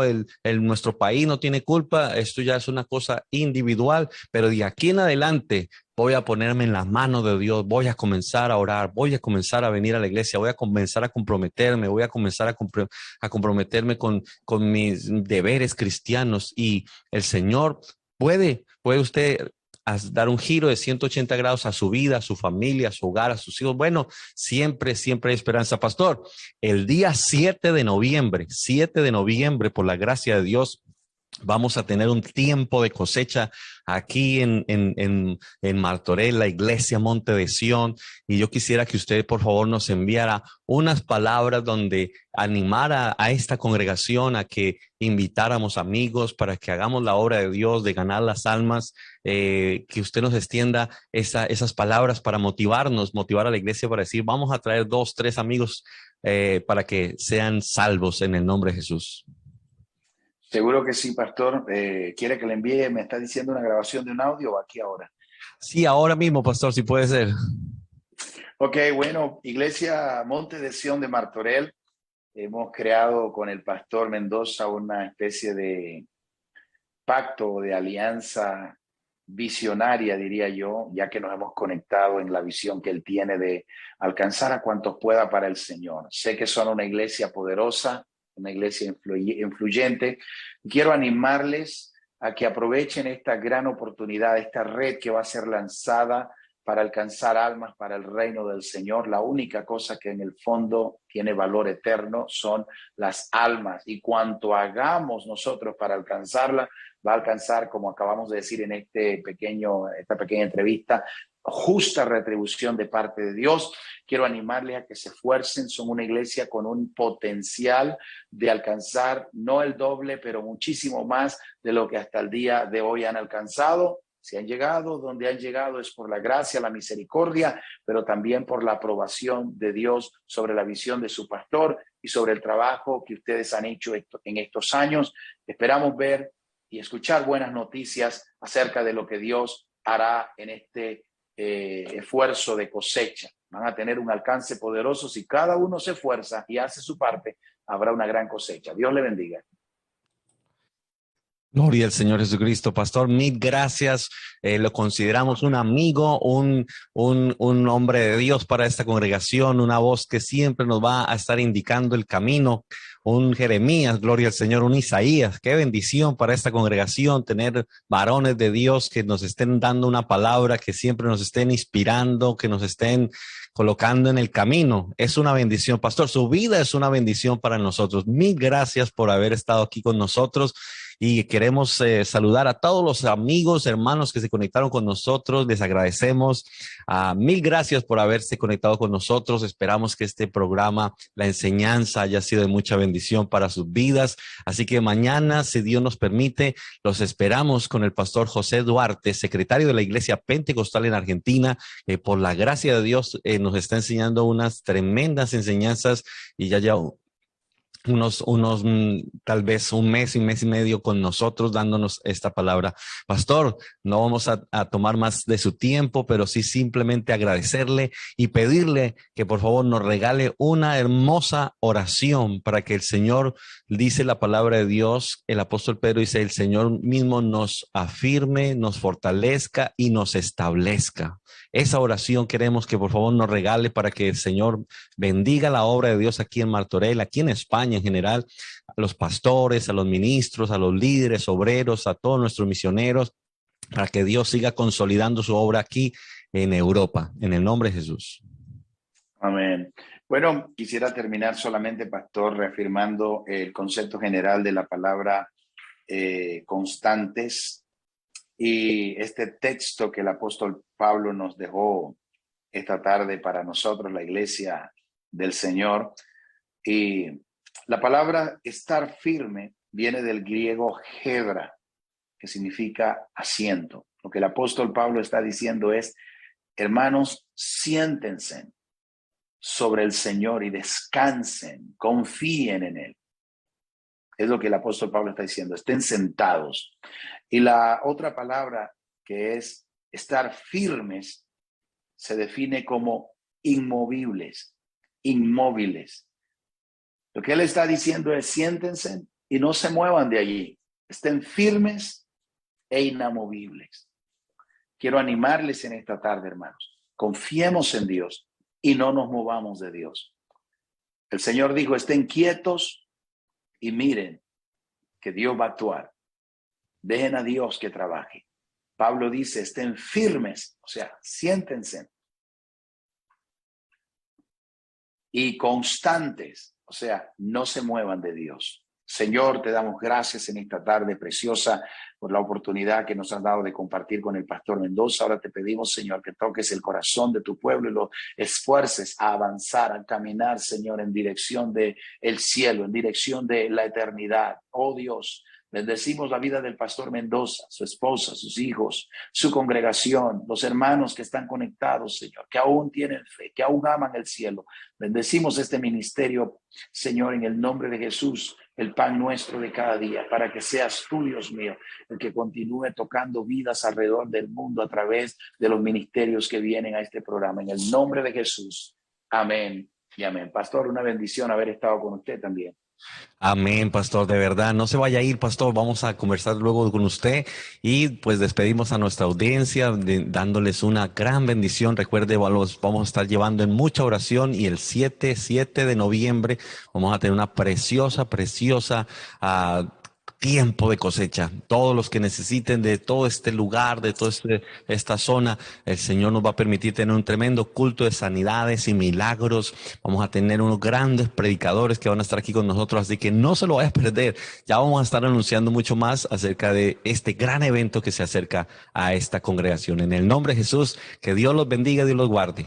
nuestro país no tiene culpa, esto ya es una cosa individual, pero de aquí en adelante voy a ponerme en las manos de Dios, voy a comenzar a orar, voy a comenzar a venir a la iglesia, voy a comenzar a comprometerme, voy a comenzar a comprometerme con mis deberes cristianos y el Señor puede usted dar un giro de 180 grados a su vida, a su familia, a su hogar, a sus hijos. Bueno, siempre hay esperanza. Pastor, el día 7 de noviembre, por la gracia de Dios, vamos a tener un tiempo de cosecha aquí en Martorell, la iglesia Monte de Sión. Y yo quisiera que usted, por favor, nos enviara unas palabras donde animara a esta congregación a que invitáramos amigos para que hagamos la obra de Dios, de ganar las almas, que usted nos extienda esas palabras para motivar a la iglesia para decir, vamos a traer 2, 3 amigos para que sean salvos en el nombre de Jesús. Seguro que sí, pastor. ¿Quiere que le envíe? ¿Me está diciendo una grabación de un audio o aquí ahora? Sí, ahora mismo, pastor, si puede ser. Ok, bueno, Iglesia Monte de Sión de Martorell, hemos creado con el pastor Mendoza una especie de pacto, de alianza visionaria, diría yo, ya que nos hemos conectado en la visión que él tiene de alcanzar a cuantos pueda para el Señor. Sé que son una iglesia poderosa, una iglesia influyente. Quiero animarles a que aprovechen esta gran oportunidad, esta red que va a ser lanzada para alcanzar almas para el reino del Señor. La única cosa que en el fondo tiene valor eterno son las almas, y cuanto hagamos nosotros para alcanzarlas, va a alcanzar, como acabamos de decir en esta pequeña entrevista, justa retribución de parte de Dios. Quiero animarles a que se esfuercen. Son una iglesia con un potencial de alcanzar no el doble, pero muchísimo más de lo que hasta el día de hoy han alcanzado. Si han llegado donde han llegado es por la gracia, la misericordia, pero también por la aprobación de Dios sobre la visión de su pastor y sobre el trabajo que ustedes han hecho en estos años. Esperamos ver y escuchar buenas noticias acerca de lo que Dios hará en este esfuerzo de cosecha. Van a tener un alcance poderoso. Si cada uno se esfuerza y hace su parte, habrá una gran cosecha. Dios le bendiga. Gloria al Señor Jesucristo. Pastor, mil gracias. Lo consideramos un amigo, un hombre de Dios para esta congregación, una voz que siempre nos va a estar indicando el camino, un Jeremías, gloria al Señor, un Isaías. Qué bendición para esta congregación tener varones de Dios que nos estén dando una palabra, que siempre nos estén inspirando, que nos estén colocando en el camino. Es una bendición, pastor. Su vida es una bendición para nosotros. Mil gracias por haber estado aquí con nosotros. Y queremos saludar a todos los amigos, hermanos que se conectaron con nosotros. Les agradecemos. Mil gracias por haberse conectado con nosotros. Esperamos que este programa, la enseñanza, haya sido de mucha bendición para sus vidas. Así que mañana, si Dios nos permite, los esperamos con el pastor José Duarte, secretario de la Iglesia Pentecostal en Argentina. Por la gracia de Dios, nos está enseñando unas tremendas enseñanzas y ya tal vez un mes y medio con nosotros dándonos esta palabra. Pastor, no vamos a tomar más de su tiempo, pero sí simplemente agradecerle y pedirle que por favor nos regale una hermosa oración para que el Señor, dice la palabra de Dios, el apóstol Pedro dice, el Señor mismo nos afirme, nos fortalezca y nos establezca. Esa oración queremos que por favor nos regale para que el Señor bendiga la obra de Dios aquí en Martorell, aquí en España en general, a los pastores, a los ministros, a los líderes, obreros, a todos nuestros misioneros, para que Dios siga consolidando su obra aquí en Europa, en el nombre de Jesús. Amén. Bueno, quisiera terminar solamente, pastor, reafirmando el concepto general de la palabra constantes, y este texto que el apóstol Pablo nos dejó esta tarde para nosotros, la iglesia del Señor. Y la palabra estar firme viene del griego hedra, que significa asiento. Lo que el apóstol Pablo está diciendo es, hermanos, siéntense sobre el Señor y descansen, confíen en Él. Es lo que el apóstol Pablo está diciendo, estén sentados. Y la otra palabra, que es estar firmes, se define como inmovibles, inmóviles. Lo que él está diciendo es, siéntense y no se muevan de allí, estén firmes e inamovibles. Quiero animarles en esta tarde, hermanos. Confiemos en Dios y no nos movamos de Dios. El Señor dijo, estén quietos y miren que Dios va a actuar. Dejen a Dios que trabaje. Pablo dice, estén firmes, o sea, siéntense. Y constantes, o sea, no se muevan de Dios. Señor, te damos gracias en esta tarde preciosa por la oportunidad que nos has dado de compartir con el pastor Mendoza. Ahora te pedimos, Señor, que toques el corazón de tu pueblo y lo esfuerces a avanzar, a caminar, Señor, en dirección del cielo, en dirección de la eternidad. Oh Dios, Bendecimos la vida del pastor Mendoza, su esposa, sus hijos, su congregación, los hermanos que están conectados, Señor, que aún tienen fe, que aún aman el cielo. Bendecimos este ministerio, Señor, en el nombre de Jesús, el pan nuestro de cada día, para que seas tú, Dios mío, el que continúe tocando vidas alrededor del mundo a través de los ministerios que vienen a este programa. En el nombre de Jesús. Amén y amén. Pastor, una bendición haber estado con usted también. Amén, pastor, de verdad. No se vaya a ir, pastor. Vamos a conversar luego con usted y pues despedimos a nuestra audiencia dándoles una gran bendición. Recuerde, vamos a estar llevando en mucha oración y el 7 de noviembre vamos a tener una preciosa tiempo de cosecha. Todos los que necesiten de todo este lugar, de toda esta zona, el Señor nos va a permitir tener un tremendo culto de sanidades y milagros. Vamos a tener unos grandes predicadores que van a estar aquí con nosotros, así que no se lo vaya a perder. Ya vamos a estar anunciando mucho más acerca de este gran evento que se acerca a esta congregación. En el nombre de Jesús, que Dios los bendiga y Dios los guarde.